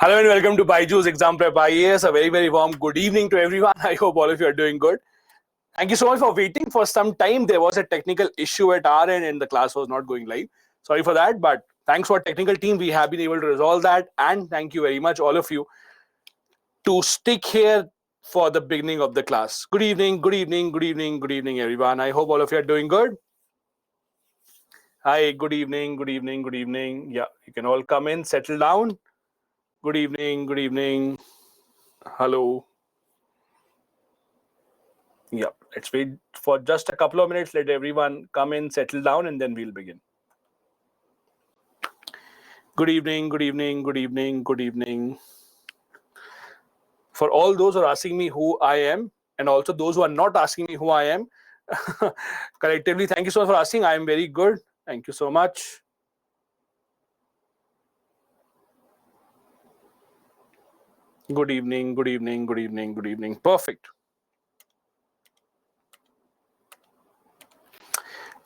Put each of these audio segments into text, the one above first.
Hello and welcome to Byju's Exam Prep IAS. A very, very warm good evening to everyone. I hope all of you are doing good. Thank you so much for waiting for some time. There was a technical issue at our end and the class was not going live. Sorry for that, but thanks for our technical team. We have been able to resolve that. And thank you very much, all of you, to stick here for the beginning of the class. Good evening, good evening, good evening, good evening, everyone. I hope all of you are doing good. Hi, good evening, good evening, good evening. Yeah, you can all come in, settle down. Good evening, good evening. Hello. Yeah, let's wait for just a couple of minutes. Let everyone come in, settle down, and then we'll begin. Good evening, good evening, good evening, good evening. For all those who are asking me who I am, and also those who are not asking me who I am, collectively, thank you so much for asking. I am very good. Thank you so much. Good evening, good evening, good evening, good evening. Perfect.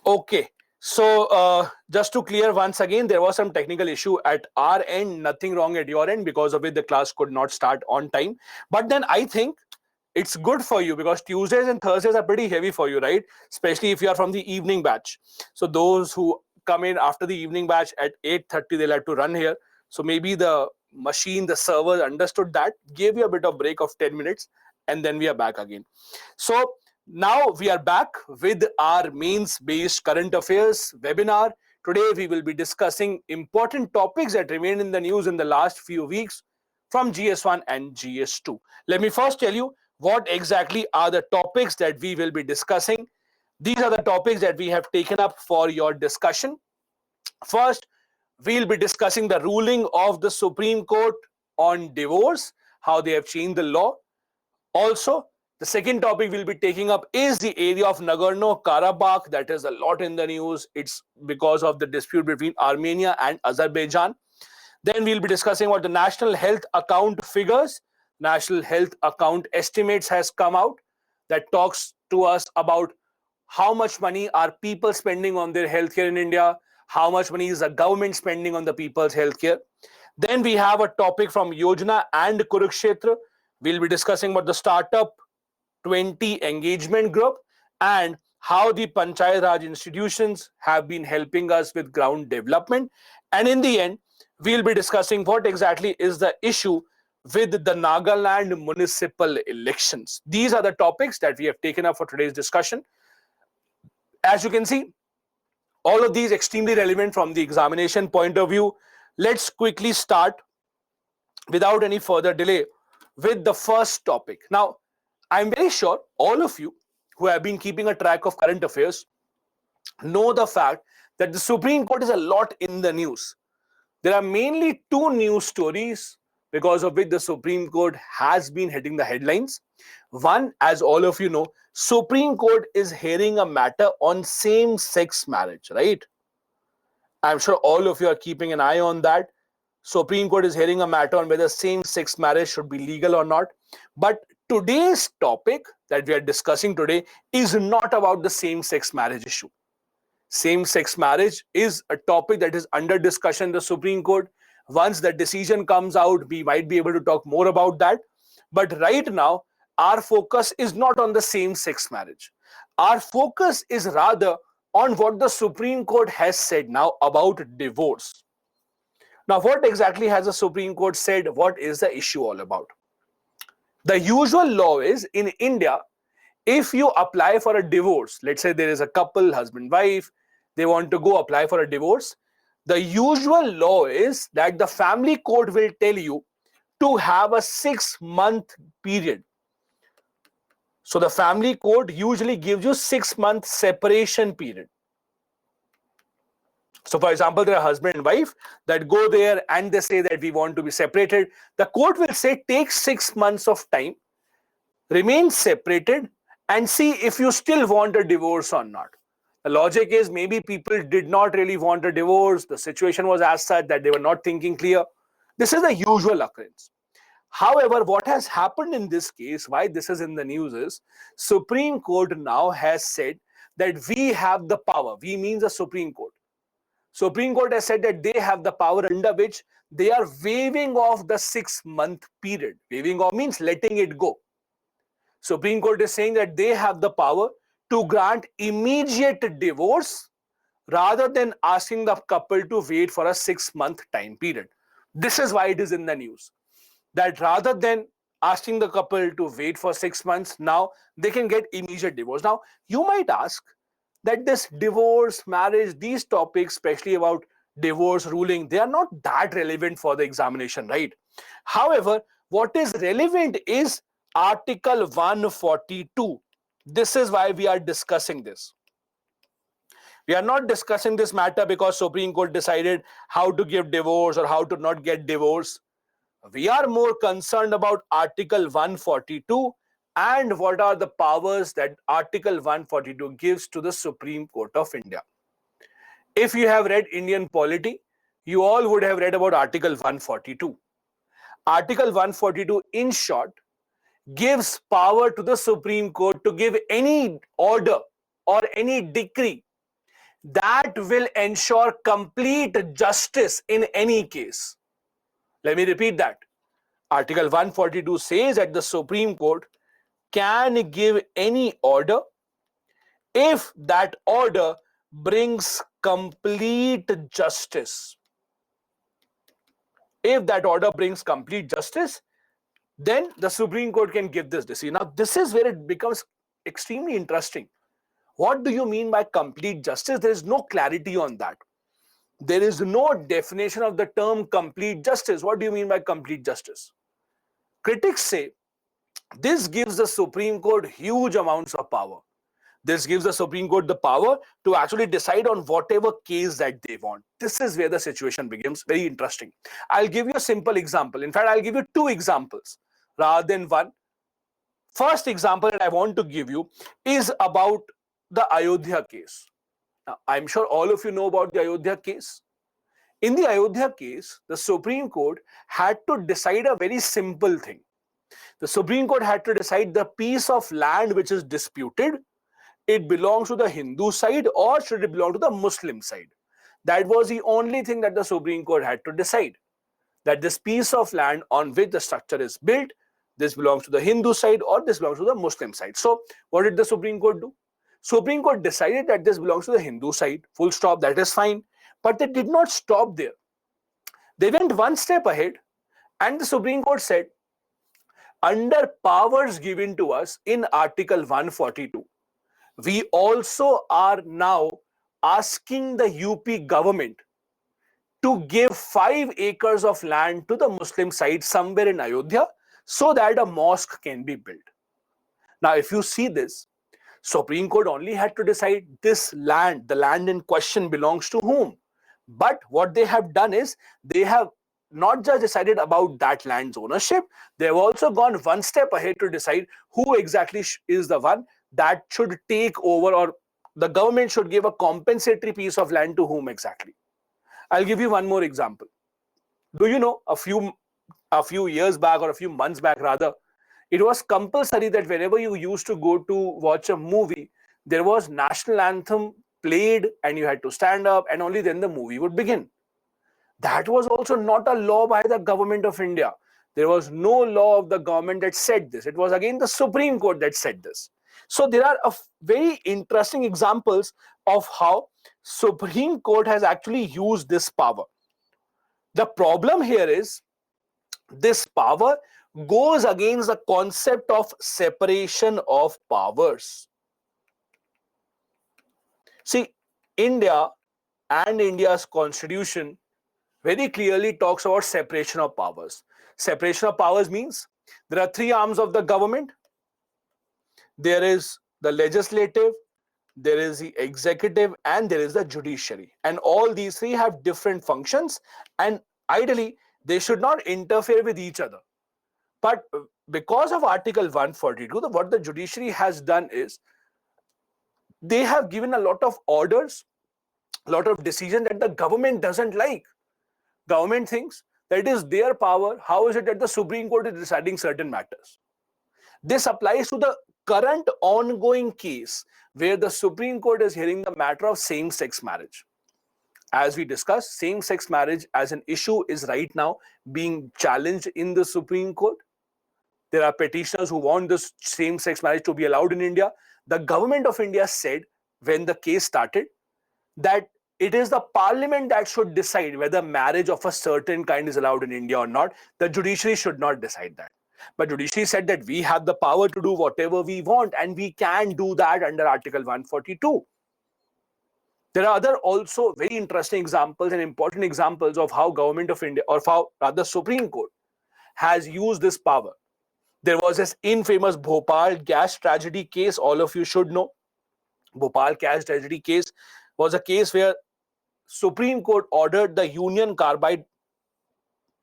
Okay. So just to clear once again, there was some technical issue at our end, nothing wrong at your end, because of it the class could not start on time. But then I think it's good for you because Tuesdays and Thursdays are pretty heavy for you, right? Especially if you are from the evening batch. So those who come in after the evening batch at 8:30, they'll have to run here. So maybe the machine, the server understood that, gave you a bit of break of 10 minutes, and then we are back again. So now we are back with our mains-based current affairs webinar. Today we will be discussing important topics that remain in the news in the last few weeks from GS1 and GS2. Let me first tell you what exactly are the topics that we will be discussing. These are the topics that we have taken up for your discussion. First, we'll be discussing the ruling of the Supreme Court on divorce, how they have changed the law. Also, the second topic we'll be taking up is the area of Nagorno-Karabakh. That is a lot in the news. It's because of the dispute between Armenia and Azerbaijan. Then we'll be discussing what the National Health Account figures. National Health Account estimates has come out that talks to us about how much money are people spending on their healthcare in India, how much money is the government spending on the people's healthcare. Then we have a topic from Yojana and Kurukshetra. We'll be discussing about the Startup 20 engagement group and how the Panchayat Raj institutions have been helping us with ground development. And in the end, we'll be discussing what exactly is the issue with the Nagaland municipal elections. These are the topics that we have taken up for today's discussion. As you can see, all of these extremely relevant from the examination point of view. Let's quickly start without any further delay with the first topic. Now, I'm very sure all of you who have been keeping a track of current affairs know the fact that the Supreme Court is a lot in the news. There are mainly two news stories because of which the Supreme Court has been hitting the headlines. One, as all of you know, Supreme Court is hearing a matter on same-sex marriage, right? I'm sure all of you are keeping an eye on that. Supreme Court is hearing a matter on whether same-sex marriage should be legal or not. But today's topic that we are discussing today is not about the same-sex marriage issue. Same-sex marriage is a topic that is under discussion in the Supreme Court. Once the decision comes out, we might be able to talk more about that. But right now, our focus is not on the same-sex marriage. Our focus is rather on what the Supreme Court has said now about divorce. Now, what exactly has the Supreme Court said? What is the issue all about? The usual law is in India, if you apply for a divorce, let's say there is a couple, husband, wife, they want to go apply for a divorce. The usual law is that the family court will tell you to have a 6-month period. So the family court usually gives you 6-month separation period. So for example, there are husband and wife that go there and they say that we want to be separated. The court will say take 6 months of time, remain separated, and see if you still want a divorce or not. The logic is maybe people did not really want a divorce. The situation was as such that they were not thinking clear. This is the usual occurrence. However, what has happened in this case, why this is in the news is, Supreme Court now has said that we have the power. We means the Supreme Court. Supreme Court has said that they have the power under which they are waiving off the 6-month period. Waiving off means letting it go. Supreme Court is saying that they have the power to grant immediate divorce rather than asking the couple to wait for a 6-month time period. This is why it is in the news. That rather than asking the couple to wait for 6 months, now they can get immediate divorce. Now, you might ask that this divorce, marriage, these topics, especially about divorce ruling, they are not that relevant for the examination, right? However, what is relevant is Article 142. This is why we are discussing this. We are not discussing this matter because Supreme Court decided how to give divorce or how to not get divorce. We are more concerned about Article 142 and what are the powers that Article 142 gives to the Supreme Court of India. If you have read Indian polity, you all would have read about Article 142. Article 142, in short, gives power to the Supreme Court to give any order or any decree that will ensure complete justice in any case. Let me repeat that. Article 142 says that the Supreme Court can give any order if that order brings complete justice. If that order brings complete justice, then the Supreme Court can give this decision. Now, this is where it becomes extremely interesting. What do you mean by complete justice? There is no clarity on that. There is no definition of the term complete justice. What do you mean by complete justice? Critics say this gives the Supreme Court huge amounts of power. This gives the Supreme Court the power to actually decide on whatever case that they want. This is where the situation becomes very interesting. I'll give you a simple example. In fact, I'll give you two examples rather than one. First example that I want to give you is about the Ayodhya case. Now, I'm sure all of you know about the Ayodhya case. In the Ayodhya case, the Supreme Court had to decide a very simple thing. The Supreme Court had to decide the piece of land which is disputed, it belongs to the Hindu side or should it belong to the Muslim side. That was the only thing that the Supreme Court had to decide. That this piece of land on which the structure is built, this belongs to the Hindu side or this belongs to the Muslim side. So what did the Supreme Court do? Supreme Court decided that this belongs to the Hindu side, full stop, that is fine. But they did not stop there. They went one step ahead and the Supreme Court said, under powers given to us in Article 142, we also are now asking the UP government to give 5 acres of land to the Muslim side somewhere in Ayodhya so that a mosque can be built. Now, if you see this, Supreme Court only had to decide this land, the land in question belongs to whom. But what they have done is they have not just decided about that land's ownership, they have also gone one step ahead to decide who exactly is the one that should take over, or the government should give a compensatory piece of land to whom exactly. I'll give you one more example. Do you know a few years back, or a few months back rather, it was compulsory that whenever you used to go to watch a movie, there was national anthem played and you had to stand up and only then the movie would begin. That was also not a law by the government of India. There was no law of the government that said this. It was again the Supreme Court that said this. So there are very interesting examples of how Supreme Court has actually used this power. The problem here is this power goes against the concept of separation of powers. See, India and India's constitution very clearly talks about separation of powers. Separation of powers means there are 3 arms of the government. There is the legislative, there is the executive, and there is the judiciary. And all these 3 have different functions, and ideally, they should not interfere with each other. But because of Article 142, what the judiciary has done is they have given a lot of orders, a lot of decisions that the government doesn't like. Government thinks that it is their power. How is it that the Supreme Court is deciding certain matters? This applies to the current ongoing case where the Supreme Court is hearing the matter of same-sex marriage. as we discussed, same-sex marriage as an issue is right now being challenged in the Supreme Court. There are petitioners who want this same-sex marriage to be allowed in India. The government of India said when the case started that it is the parliament that should decide whether marriage of a certain kind is allowed in India or not. The judiciary should not decide that. But judiciary said that we have the power to do whatever we want, and we can do that under Article 142. There are other also very interesting examples and important examples of how government of India, or how rather Supreme Court, has used this power. There was this infamous Bhopal gas tragedy case, all of you should know. Bhopal gas tragedy case was a case where Supreme Court ordered the Union Carbide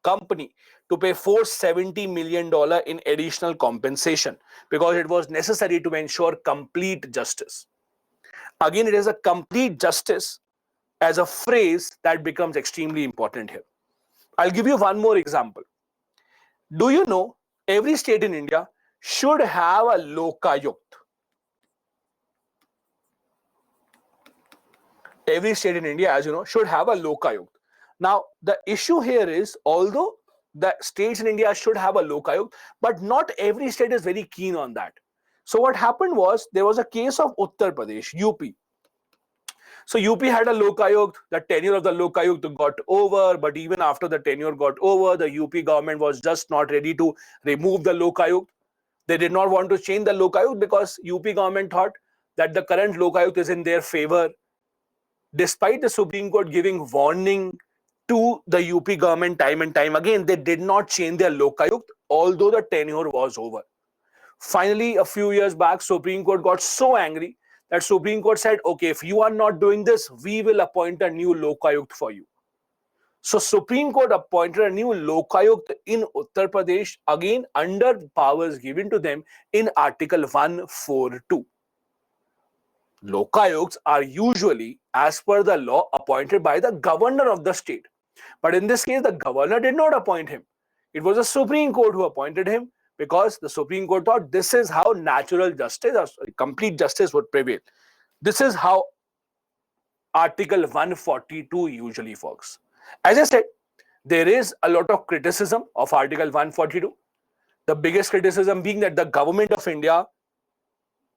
company to pay $470 million in additional compensation because it was necessary to ensure complete justice. Again, it is a complete justice as a phrase that becomes extremely important here. I'll give you one more example. Do you know every state in India should have a Lokayukt? Every state in India, as you know, should have a Lokayukt. Now, the issue here is, although the states in India should have a Lokayukt, but not every state is very keen on that. So what happened was, there was a case of Uttar Pradesh, UP. So UP had a Lokayukt, the tenure of the Lokayukt got over, but even after the tenure got over, the UP government was just not ready to remove the Lokayukt. They did not want to change the Lokayukt because UP government thought that the current Lokayukt is in their favor. Despite the Supreme Court giving warning to the UP government time and time again, they did not change their Lokayukt, although the tenure was over. Finally, a few years back, Supreme Court got so angry that Supreme Court said, okay, if you are not doing this, we will appoint a new Lokayukt for you. So Supreme Court appointed a new Lokayukt in Uttar Pradesh, again under powers given to them in Article 142. Lokayukts are usually, as per the law, appointed by the governor of the state. But in this case, the governor did not appoint him. It was the Supreme Court who appointed him because the Supreme Court thought this is how natural justice, or complete justice, would prevail. This is how Article 142 usually works. As I said, there is a lot of criticism of Article 142. The biggest criticism being that the government of India,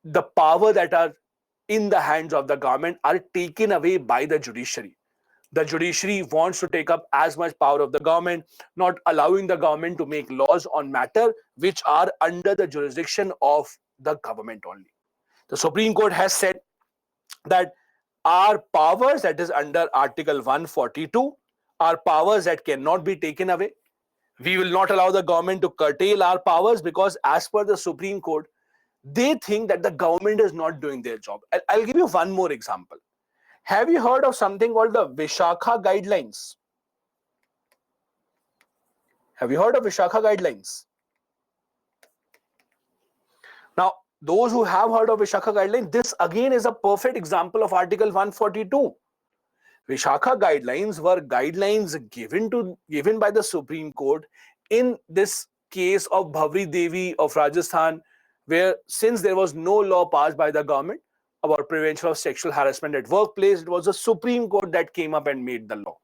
the power that are in the hands of the government are taken away by the judiciary. The judiciary wants to take up as much power of the government, not allowing the government to make laws on matter which are under the jurisdiction of the government only. The Supreme Court has said that our powers that is under Article 142 are powers that cannot be taken away. We will not allow the government to curtail our powers because as per the Supreme Court, they think that the government is not doing their job. I'll give you one more example. Have you heard of something called the Vishakha Guidelines? Have you heard of Vishakha Guidelines? Now, those who have heard of Vishakha Guidelines, this again is a perfect example of Article 142. Vishakha Guidelines were guidelines given by the Supreme Court in this case of Bhavri Devi of Rajasthan, where since there was no law passed by the government about prevention of sexual harassment at workplace, it was the Supreme Court that came up and made the law.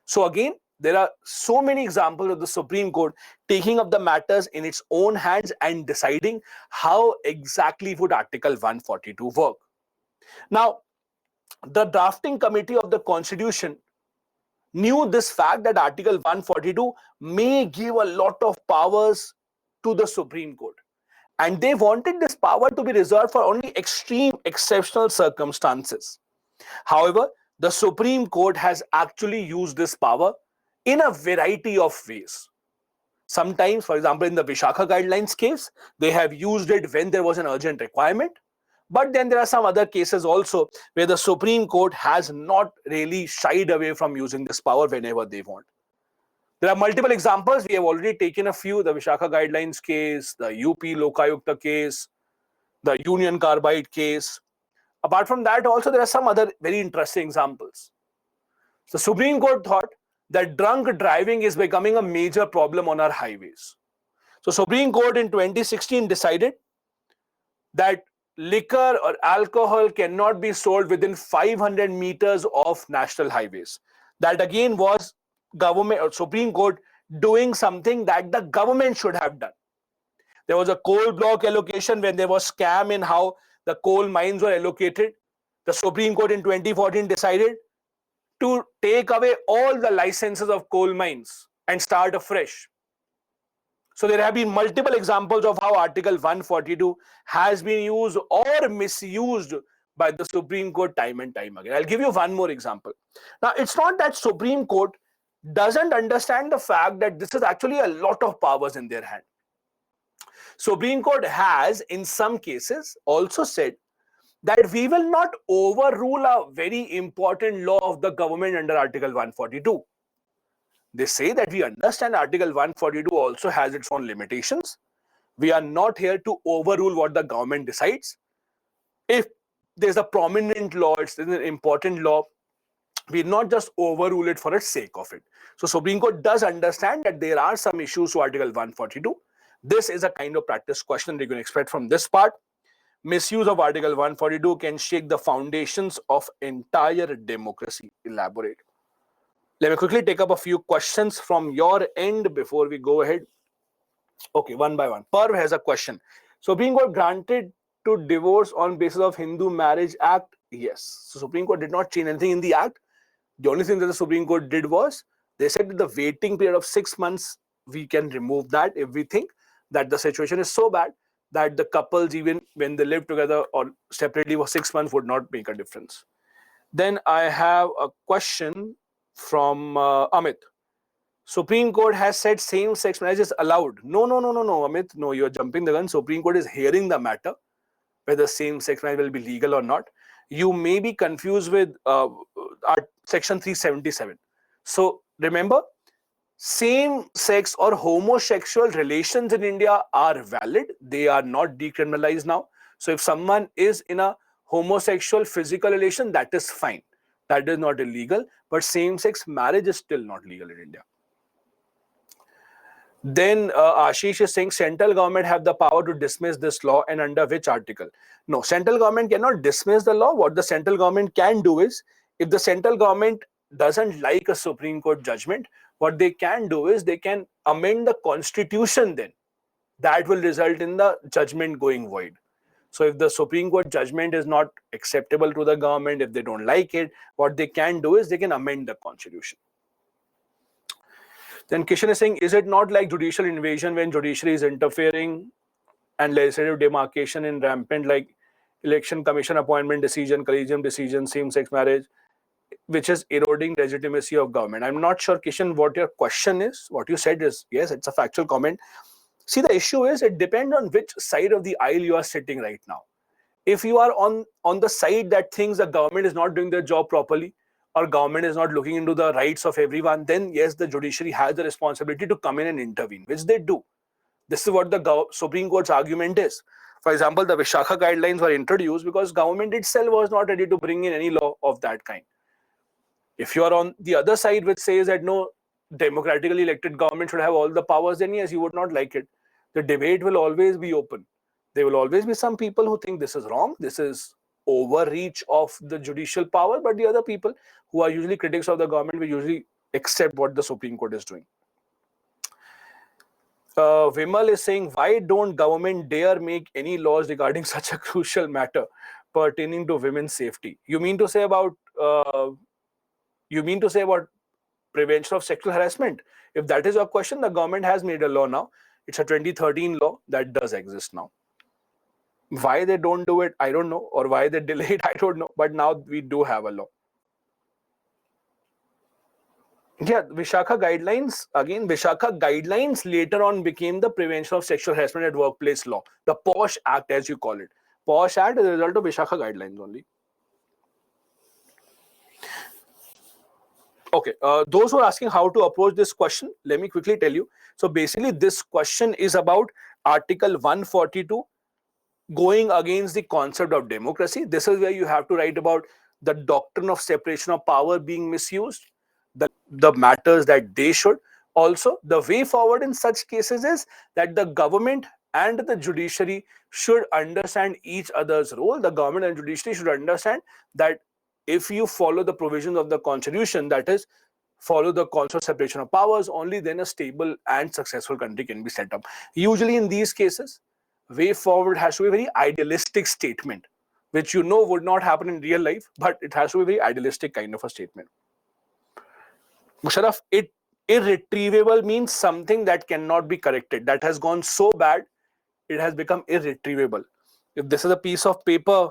So again, there are so many examples of the Supreme Court taking up the matters in its own hands and deciding how exactly would Article 142 work. Now, the drafting committee of the Constitution knew this fact that Article 142 may give a lot of powers to the Supreme Court. And they wanted this power to be reserved for only extreme, exceptional circumstances. However, the Supreme Court has actually used this power in a variety of ways. Sometimes, for example, in the Vishakha Guidelines case, they have used it when there was an urgent requirement. But then there are some other cases also where the Supreme Court has not really shied away from using this power whenever they want. There are multiple examples. We have already taken a few: the Vishakha Guidelines case, the UP Lokayukta case, the Union Carbide case. Apart from that, also there are some other very interesting examples. The Supreme Court thought that drunk driving is becoming a major problem on our highways. So Supreme Court in 2016 decided that liquor or alcohol cannot be sold within 500 meters of national highways. That again was government or Supreme Court doing something that the government should have done. There was a coal block allocation when there was scam in how the coal mines were allocated. The Supreme Court in 2014 decided to take away all the licenses of coal mines and start afresh. So there have been multiple examples of how Article 142 has been used or misused by the Supreme Court time and time again. I'll give you one more example. Now, it's not that Supreme Court doesn't understand the fact that this is actually a lot of powers in their hand. Supreme Court has, in some cases, also said that we will not overrule a very important law of the government under Article 142. They say that we understand Article 142 also has its own limitations. We are not here to overrule what the government decides. If there's a prominent law, it's an important law, we not just overrule it for the sake of it. So Supreme Court does understand that there are some issues to Article 142. This is a kind of practice question they can expect from this part. Misuse of Article 142 can shake the foundations of entire democracy. Elaborate. Let me quickly take up a few questions from your end before we go ahead. Okay, one by one. Parv has a question. Supreme Court granted to divorce on basis of Hindu Marriage Act? Yes. So Supreme Court did not change anything in the act. The only thing that the Supreme Court did was they said that the waiting period of 6 months, we can remove that if we think that the situation is so bad that the couples, even when they live together or separately for 6 months, would not make a difference. Then I have a question from Amit. Supreme Court has said same-sex marriage is allowed. No, Amit. No, you're jumping the gun. Supreme Court is hearing the matter, whether same-sex marriage will be legal or not. You may be confused with Section 377. So remember, same-sex or homosexual relations in India are valid. They are not decriminalized now. So if someone is in a homosexual physical relation, that is fine. That is not illegal. But same-sex marriage is still not legal in India. Then Ashish is saying central government have the power to dismiss this law, and under which article? No, central government cannot dismiss the law. What the central government can do is, if the central government doesn't like a Supreme Court judgment, what they can do is they can amend the constitution then. That will result in the judgment going void. So if the Supreme Court judgment is not acceptable to the government, if they don't like it, what they can do is they can amend the constitution. Then Kishan is saying, is it not like judicial invasion when judiciary is interfering and legislative demarcation in rampant like election commission appointment decision, collegium decision, same-sex marriage, which is eroding legitimacy of government? I'm not sure, Kishan, what your question is. What you said is, yes, it's a factual comment. See, the issue is it depends on which side of the aisle you are sitting right now. If you are on the side that thinks the government is not doing their job properly, or government is not looking into the rights of everyone, then yes, the judiciary has the responsibility to come in and intervene, which they do. This is what the Supreme Court's argument is. For example, the Vishakha guidelines were introduced because government itself was not ready to bring in any law of that kind. If you are on the other side, which says that no, democratically elected government should have all the powers, then yes, you would not like it. The debate will always be open. There will always be some people who think this is wrong, this is overreach of the judicial power, but the other people who are usually critics of the government will usually accept what the Supreme Court is doing. Vimal is saying, why don't government dare make any laws regarding such a crucial matter pertaining to women's safety? You mean to say about prevention of sexual harassment? If that is your question, the government has made a law now. It's a 2013 law that does exist now. Why they don't do it, I don't know, or why they delay it, I don't know. But now we do have a law. Yeah, Vishakha guidelines, again, Vishakha guidelines later on became the Prevention of Sexual Harassment at Workplace law, the POSH Act as you call it. POSH Act is a result of Vishakha guidelines only. Okay, those who are asking how to approach this question, let me quickly tell you. So basically this question is about Article 142 going against the concept of democracy. This is where you have to write about the doctrine of separation of power being misused, the matters that they should. Also, the way forward in such cases is that the government and the judiciary should understand each other's role. The government and judiciary should understand that if you follow the provisions of the constitution, that is, follow the concept of separation of powers, only then a stable and successful country can be set up. Usually in these cases, way forward has to be a very idealistic statement, which you know would not happen in real life, but it has to be a very idealistic kind of a statement. Musharraf, irretrievable means something that cannot be corrected, that has gone so bad, it has become irretrievable. If this is a piece of paper,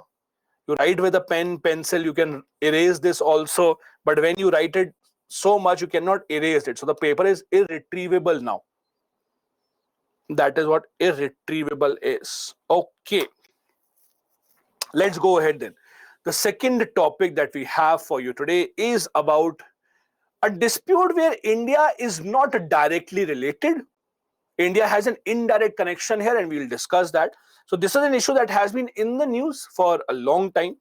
you write with a pen, pencil, you can erase this also, but when you write it so much, you cannot erase it. So the paper is irretrievable now. That is what irretrievable is. Okay. Let's go ahead then. The second topic that we have for you today is about a dispute where India is not directly related. India has an indirect connection here, and we'll discuss that. So this is an issue that has been in the news for a long time.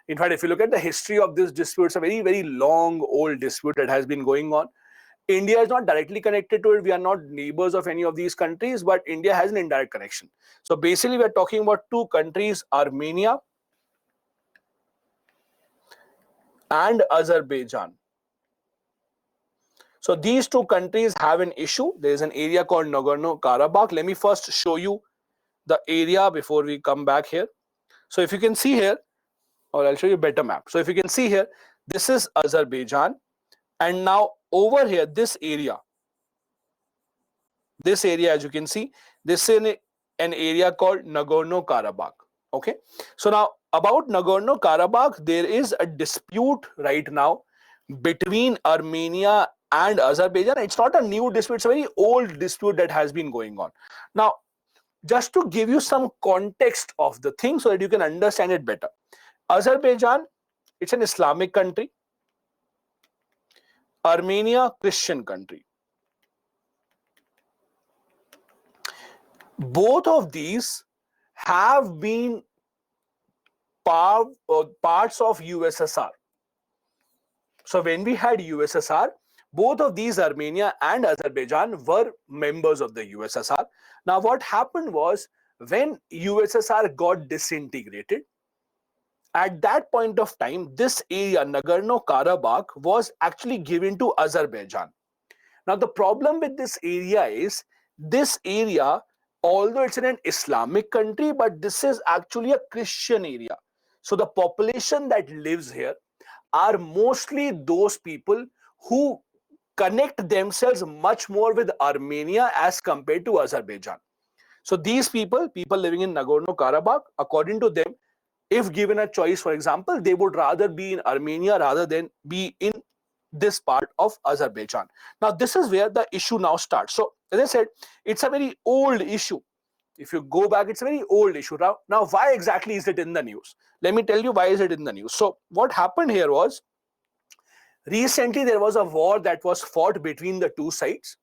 In fact, if you look at the history of this dispute, it's a very, very long, old dispute that has been going on. India is not directly connected to it. We are not neighbors of any of these countries, but India has an indirect connection. So basically, we are talking about two countries, Armenia and Azerbaijan. So these two countries have an issue. There is an area called Nagorno-Karabakh. Let me first show you the area before we come back here. So if you can see here, or I'll show you a better map. So if you can see here, this is Azerbaijan. And now over here, this area, as you can see, this is an area called Nagorno-Karabakh. Okay. So now about Nagorno-Karabakh, there is a dispute right now between Armenia and Azerbaijan. It's not a new dispute, it's a very old dispute that has been going on. Now, just to give you some context of the thing so that you can understand it better. Azerbaijan, it's an Islamic country. Armenia, Christian country. Both of these have been parts of USSR. So when we had USSR, both of these, Armenia and Azerbaijan, were members of the USSR. Now what happened was, when USSR got disintegrated, at that point of time, this area, Nagorno-Karabakh, was actually given to Azerbaijan. Now the problem with this area is, this area, although it's in an Islamic country, but this is actually a Christian area. So the population that lives here are mostly those people who connect themselves much more with Armenia as compared to Azerbaijan. So these people living in Nagorno-Karabakh, according to them, if given a choice, for example, they would rather be in Armenia rather than be in this part of Azerbaijan. Now this is where the issue now starts. So as I said, it's a very old issue. If you go back, it's a very old issue. Now why exactly is it in the news? Let me tell you why is it in the news. So what happened here was, recently there was a war that was fought between the two sides.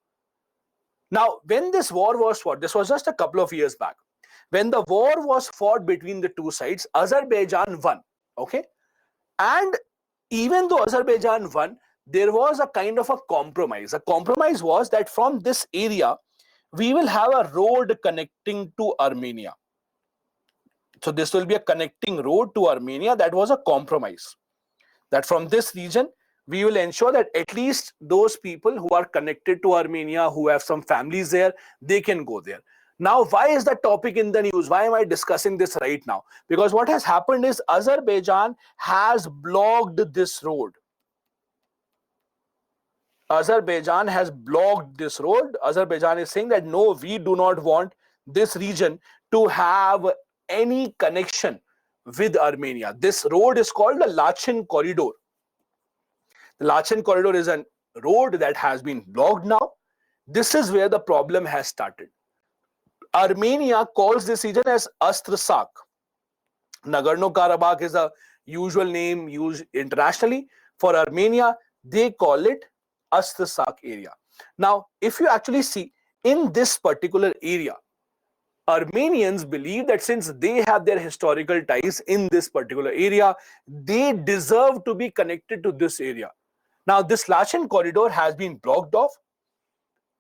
Now when this war was fought, this was just a couple of years back. When the war was fought between the two sides, Azerbaijan won. Okay. And even though Azerbaijan won, there was a kind of a compromise. A compromise was that from this area, we will have a road connecting to Armenia. So this will be a connecting road to Armenia. That was a compromise. That from this region, we will ensure that at least those people who are connected to Armenia, who have some families there, they can go there. Now, why is the topic in the news? Why am I discussing this right now? Because what has happened is, Azerbaijan has blocked this road. Azerbaijan has blocked this road. Azerbaijan is saying that no, we do not want this region to have any connection with Armenia. This road is called the Lachin Corridor. The Lachin Corridor is a road that has been blocked now. This is where the problem has started. Armenia calls this region as Astrsak. Nagorno-Karabakh is a usual name used internationally. For Armenia, they call it Astrsak area. Now, if you actually see, in this particular area, Armenians believe that since they have their historical ties in this particular area, they deserve to be connected to this area. Now, this Lachin Corridor has been blocked off.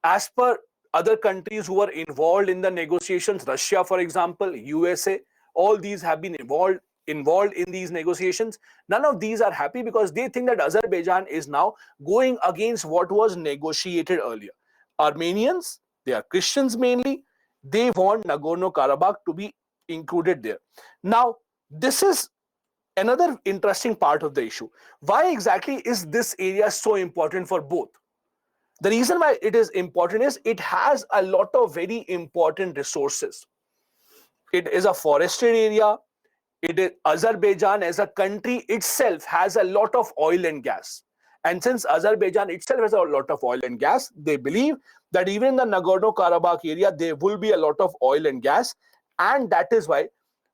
As per other countries who were involved in the negotiations, Russia, for example, USA, all these have been involved in these negotiations. None of these are happy because they think that Azerbaijan is now going against what was negotiated earlier. Armenians, they are Christians mainly, they want Nagorno-Karabakh to be included there. Now, this is another interesting part of the issue. Why exactly is this area so important for both? The reason why it is important is it has a lot of very important resources. It is a forested area. Azerbaijan as a country itself has a lot of oil and gas. And since Azerbaijan itself has a lot of oil and gas, they believe that even in the Nagorno-Karabakh area, there will be a lot of oil and gas. And that is why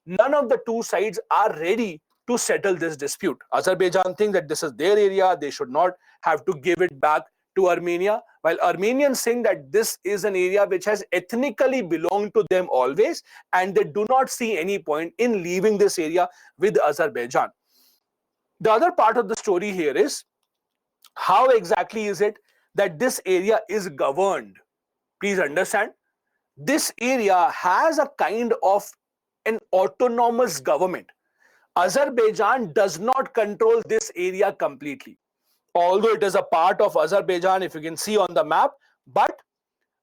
none of the two sides are ready to settle this dispute. Azerbaijan thinks that this is their area, they should not have to give it back to Armenia, while Armenians think that this is an area which has ethnically belonged to them always, and they do not see any point in leaving this area with Azerbaijan. The other part of the story here is how exactly is it that this area is governed? Please understand, this area has a kind of an autonomous government. Azerbaijan does not control this area completely. Although it is a part of Azerbaijan, if you can see on the map, but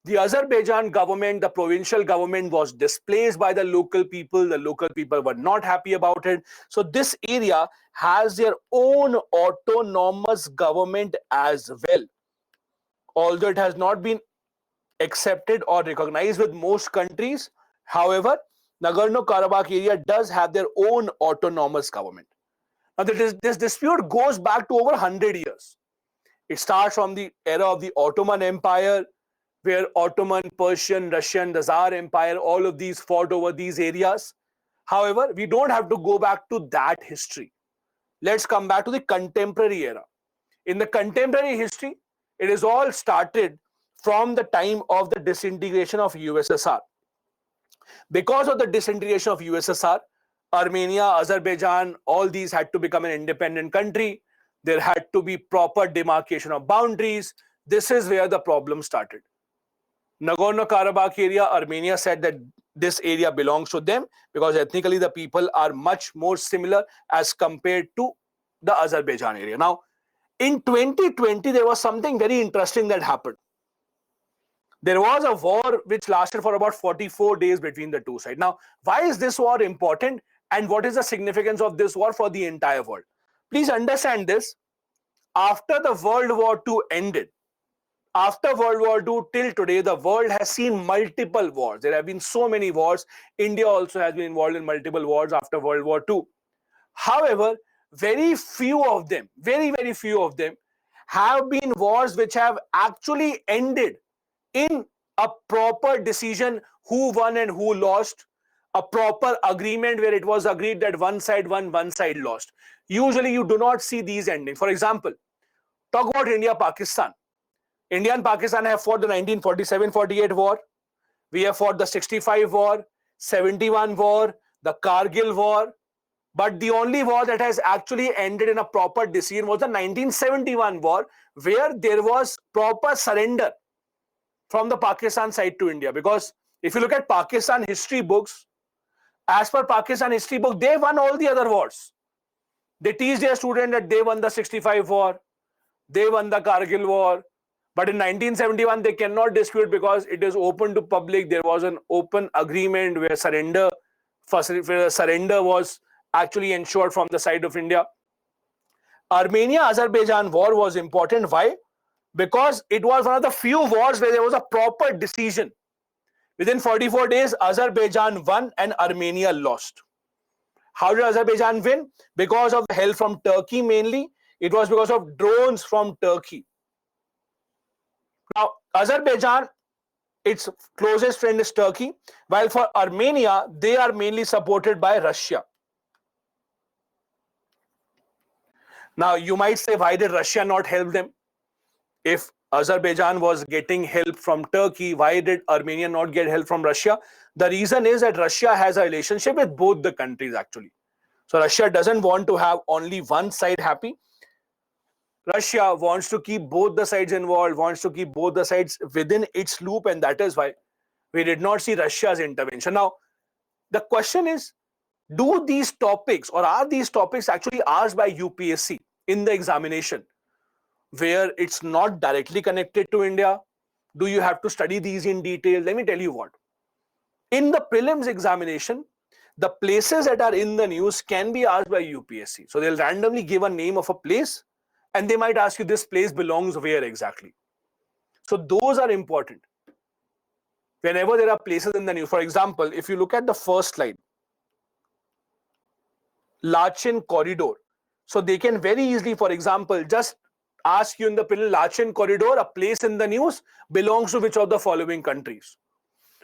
the Azerbaijan government, the provincial government was displaced by the local people. The local people were not happy about it. So this area has their own autonomous government as well. Although it has not been accepted or recognized with most countries, however, Nagorno-Karabakh area does have their own autonomous government. Now, this dispute goes back to over 100 years. It starts from the era of the Ottoman Empire, where Ottoman, Persian, Russian, the Tsar Empire, all of these fought over these areas. However, we don't have to go back to that history. Let's come back to the contemporary era. In the contemporary history, it is all started from the time of the disintegration of USSR. Because of the disintegration of USSR, Armenia, Azerbaijan, all these had to become an independent country. There had to be proper demarcation of boundaries. This is where the problem started. Nagorno-Karabakh area, Armenia said that this area belongs to them because ethnically the people are much more similar as compared to the Azerbaijan area. Now, in 2020, there was something very interesting that happened. There was a war which lasted for about 44 days between the two sides. Now, why is this war important and what is the significance of this war for the entire world? Please understand this. After the World War II ended, after World War II till today, the world has seen multiple wars. There have been so many wars. India also has been involved in multiple wars after World War II. However, very few of them, very few of them have been wars which have actually ended in a proper decision who won and who lost, a proper agreement where it was agreed that one side won, one side lost. Usually you do not see these ending. For example, talk about India-Pakistan. India and Pakistan have fought the 1947-48 war. We have fought the 65 war, 71 war, the Kargil war. But the only war that has actually ended in a proper decision was the 1971 war, where there was proper surrender from the Pakistan side to India. Because if you look at Pakistan history books, as per Pakistan history book, they won all the other wars. They teach their students that they won the 65 war, they won the Kargil war. But in 1971, they cannot dispute because it is open to public. There was an open agreement where surrender was actually ensured from the side of India. Armenia-Azerbaijan war was important. Why? Because it was one of the few wars where there was a proper decision. Within 44 days, Azerbaijan won and Armenia lost. How did Azerbaijan win? Because of help from Turkey mainly. It was because of drones from Turkey. Now, Azerbaijan, its closest friend is Turkey, while for Armenia, they are mainly supported by Russia. Now, you might say, why did Russia not help them? If Azerbaijan was getting help from Turkey, why did Armenia not get help from Russia? The reason is that Russia has a relationship with both the countries actually. So Russia doesn't want to have only one side happy. Russia wants to keep both the sides involved, wants to keep both the sides within its loop, and that is why we did not see Russia's intervention. Now, the question is, do these topics or are these topics actually asked by UPSC in the examination where it's not directly connected to India? Do you have to study these in detail? Let me tell you what. In the prelims examination, the places that are in the news can be asked by UPSC. So they'll randomly give a name of a place and they might ask you this place belongs where exactly. So those are important. Whenever there are places in the news, for example, if you look at the first slide, Lachin corridor. So they can very easily, for example, just ask you in the prelim, Lachin corridor, a place in the news, belongs to which of the following countries?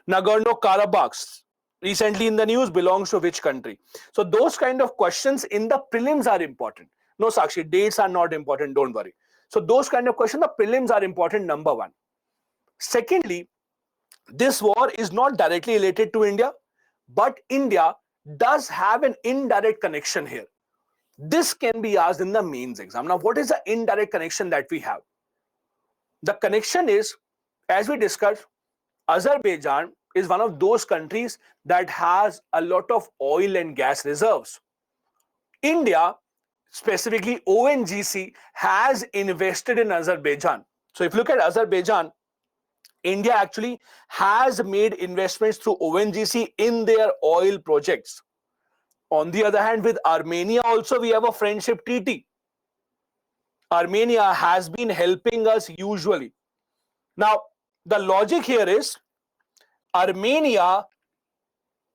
Nagorno-Karabakh, recently in the news, belongs to which country? So those kind of questions in the prelims are important. No, Sakshi, dates are not important, don't worry. So those kind of questions, the prelims are important, number one. Secondly, this war is not directly related to India, but India does have an indirect connection here. This can be asked in the mains exam. Now, what is the indirect connection that we have? The connection is, as we discussed, Azerbaijan is one of those countries that has a lot of oil and gas reserves. India, specifically ONGC, has invested in Azerbaijan. So if you look at Azerbaijan, India actually has made investments through ONGC in their oil projects. On the other hand, with Armenia also, we have a friendship treaty. Armenia has been helping us usually. Now, the logic here is Armenia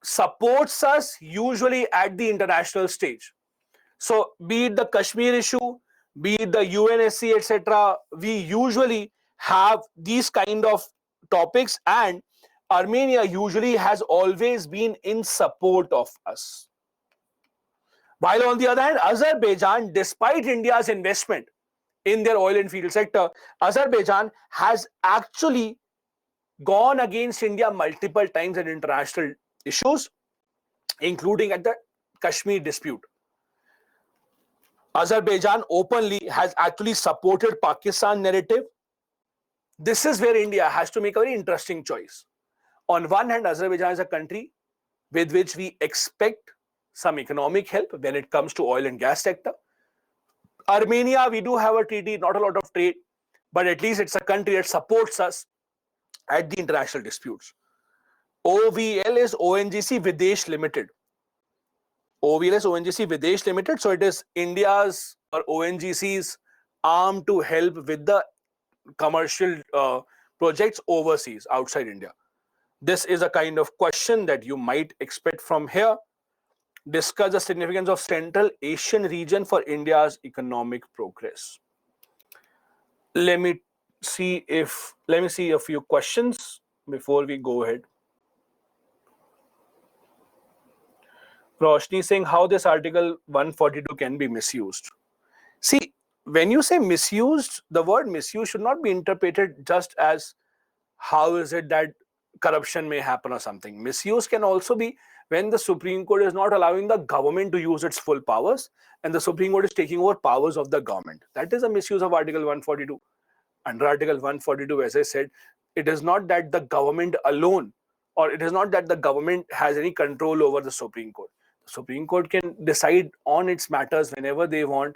supports us usually at the international stage. So, be it the Kashmir issue, be it the UNSC, etc., we usually have these kind of topics, and Armenia usually has always been in support of us. While on the other hand, Azerbaijan, despite India's investment in their oil and field sector, Azerbaijan has actually gone against India multiple times in international issues, including at the Kashmir dispute. Azerbaijan openly has actually supported Pakistan narrative. This is where India has to make a very interesting choice. On one hand, Azerbaijan is a country with which we expect some economic help when it comes to oil and gas sector. Armenia, we do have a treaty, not a lot of trade, but at least it's a country that supports us at the international disputes. OVL is ONGC Videsh Limited. OVL is ONGC Videsh Limited, so it is India's or ONGC's arm to help with the commercial projects overseas, outside India. This is a kind of question that you might expect from here. Discuss the significance of Central Asian region for India's economic progress. Let me see a few questions before we go ahead. Roshni saying how this Article 142 can be misused. See, when you say misused, the word misuse should not be interpreted just as how is it that corruption may happen or something. Misuse can also be when the Supreme Court is not allowing the government to use its full powers and the Supreme Court is taking over powers of the government. That is a misuse of Article 142. Under Article 142, as I said, it is not that the government alone, or it is not that the government has any control over the Supreme Court. The Supreme Court can decide on its matters whenever they want.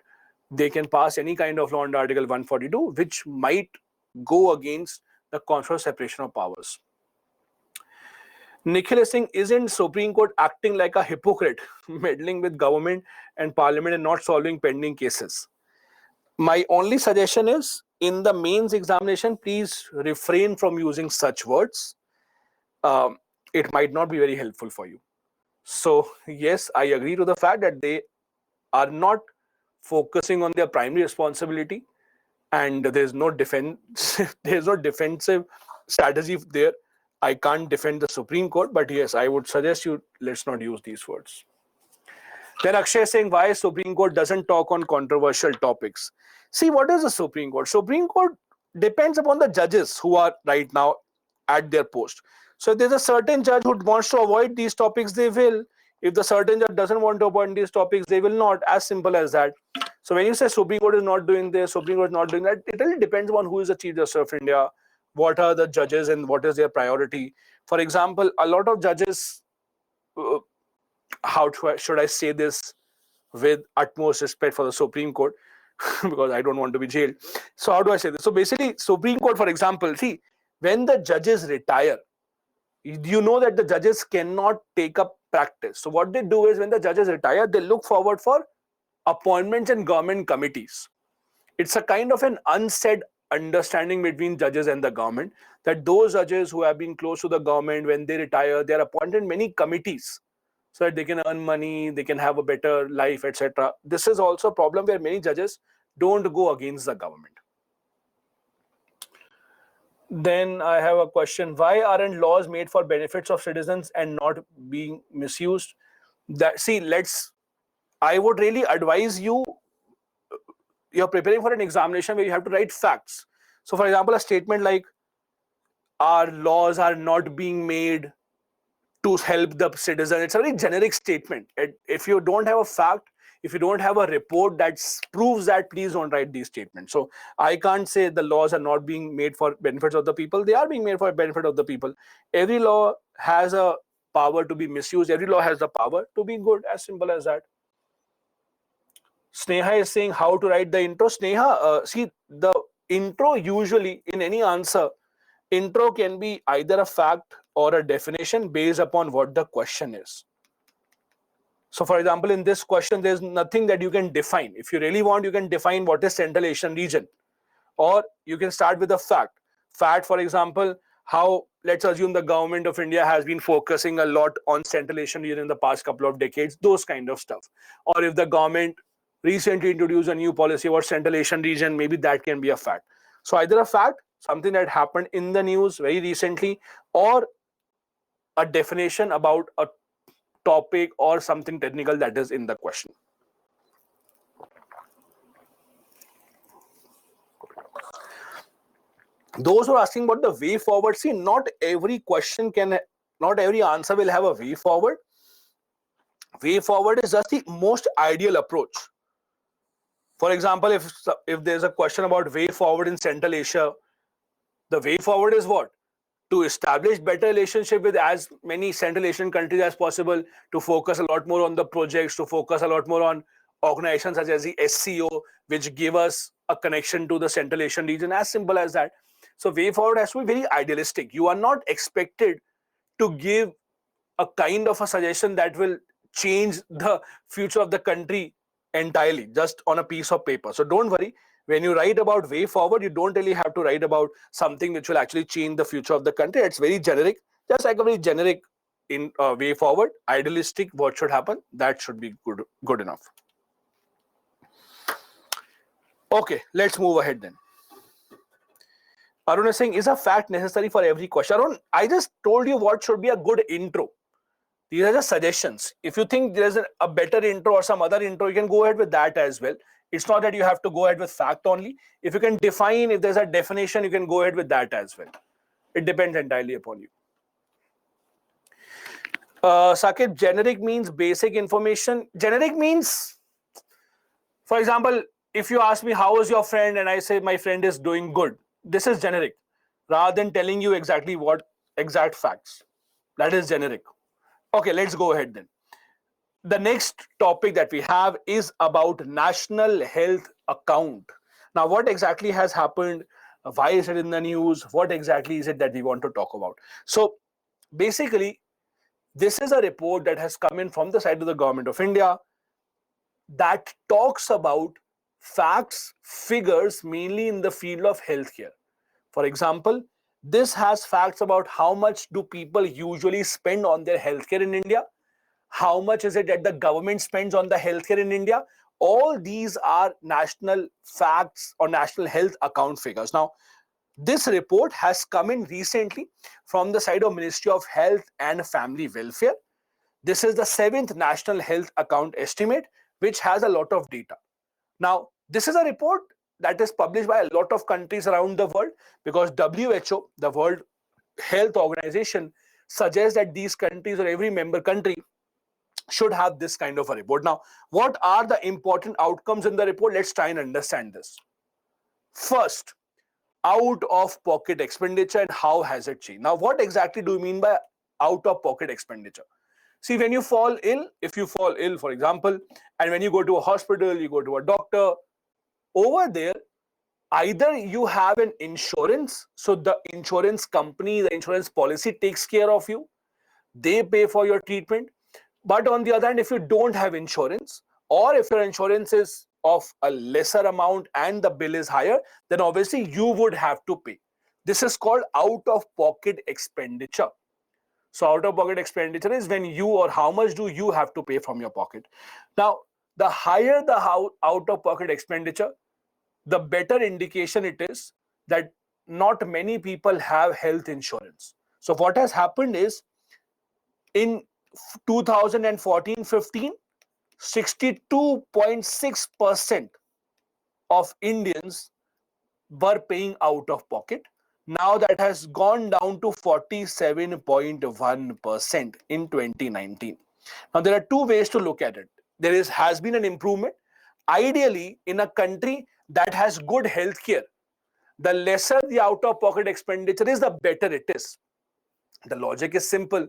They can pass any kind of law under Article 142, which might go against the concept of separation of powers. Nikhil is saying, isn't Supreme Court acting like a hypocrite, meddling with government and parliament and not solving pending cases? My only suggestion is, in the mains examination, please refrain from using such words. It might not be very helpful for you. So yes, I agree to the fact that they are not focusing on their primary responsibility, and there's no defense, there's no defensive strategy there. I can't defend the Supreme Court, but yes, I would suggest you let's not use these words. Then Akshay is saying why Supreme Court doesn't talk on controversial topics. See, what is the Supreme Court? Supreme Court depends upon the judges who are right now at their post. So if there's a certain judge who wants to avoid these topics, they will. If the certain judge doesn't want to avoid these topics, they will not. As simple as that. So when you say Supreme Court is not doing this, Supreme Court is not doing that, it really depends on who is the Chief Justice of India, what are the judges and what is their priority. For example, a lot of judges, should I say this with utmost respect for the Supreme Court, because I don't want to be jailed. So how do I say this? So basically, Supreme Court, for example, see, when the judges retire, you know that the judges cannot take up practice. So what they do is when the judges retire, they look forward for appointments in government committees. It's a kind of an unsaid understanding between judges and the government that those judges who have been close to the government, when they retire, they are appointed in many committees so that they can earn money, they can have a better life, etc. This is also a problem where many judges don't go against the government. Then I have a question. Why aren't laws made for benefits of citizens and not being misused? I would really advise you, you're preparing for an examination where you have to write facts. So for example, a statement like, our laws are not being made to help the citizen, it's a very generic statement. If you don't have a fact, if you don't have a report that proves that, please don't write these statements. So I can't say the laws are not being made for benefits of the people. They are being made for benefit of the people. Every law has a power to be misused. Every law has the power to be good, as simple as that. Sneha is saying how to write the intro. Sneha, see, the intro usually in any answer, intro can be either a fact or a definition based upon what the question is. So for example, in this question, there's nothing that you can define. If you really want, you can define what is Central Asian region, or you can start with a fact. Fact, for example, how, let's assume the government of India has been focusing a lot on Central Asian region in the past couple of decades, those kind of stuff. Or if the government recently introduced a new policy about Central Asian region, maybe that can be a fact. So either a fact, something that happened in the news very recently, or a definition about a topic or something technical that is in the question. Those who are asking about the way forward, see, not every answer will have a way forward. Way forward is just the most ideal approach. For example, if there's a question about way forward in Central Asia, the way forward is what? To establish better relationship with as many Central Asian countries as possible, to focus a lot more on the projects, to focus a lot more on organizations such as the SCO, which give us a connection to the Central Asian region, as simple as that. So way forward has to be very idealistic. You are not expected to give a kind of a suggestion that will change the future of the country entirely just on a piece of paper. So don't worry. When you write about way forward, you don't really have to write about something which will actually change the future of the country. It's very generic, just like a very generic in way forward, idealistic, what should happen, that should be good enough. Okay, let's move ahead then. Arun is saying, is a fact necessary for every question? Arun, I just told you what should be a good intro. These are just suggestions. If you think there's a better intro or some other intro, you can go ahead with that as well. It's not that you have to go ahead with fact only. If you can define, if there's a definition, you can go ahead with that as well. It depends entirely upon you. Sakib, generic means basic information. Generic means, for example, if you ask me, how is your friend? And I say, my friend is doing good. This is generic. Rather than telling you exactly what exact facts. That is generic. Okay, let's go ahead then. The next topic that we have is about National Health Account. Now, what exactly has happened? Why is it in the news? What exactly is it that we want to talk about? So basically, this is a report that has come in from the side of the government of India that talks about facts, figures, mainly in the field of healthcare. For example, this has facts about how much do people usually spend on their healthcare in India. How much is it that the government spends on the healthcare in India? All these are national facts or national health account figures. Now, this report has come in recently from the side of Ministry of Health and Family Welfare. This is the 7th National Health Account Estimate, which has a lot of data. Now, this is a report that is published by a lot of countries around the world because WHO, the World Health Organization, suggests that these countries or every member country should have this kind of a report. Now, what are the important outcomes in the report? Let's try and understand this. First, out of pocket expenditure and how has it changed. Now, what exactly do you mean by out of pocket expenditure? See, when you fall ill, if you fall ill, for example, and when you go to a hospital, you go to a doctor, over there, either you have an insurance, so the insurance company, the insurance policy takes care of you, they pay for your treatment. But on the other hand, if you don't have insurance, or if your insurance is of a lesser amount and the bill is higher, then obviously you would have to pay. This is called out of pocket expenditure. So out of pocket expenditure is when you, or how much do you have to pay from your pocket. Now, the higher the out of pocket expenditure, the better indication it is that not many people have health insurance. So what has happened is, in 2014-15, 62.6% of Indians were paying out of pocket. Now that has gone down to 47.1% in 2019. Now there are two ways to look at it. There has been an improvement. Ideally, in a country that has good healthcare, the lesser the out of pocket expenditure is, the better it is. The logic is simple.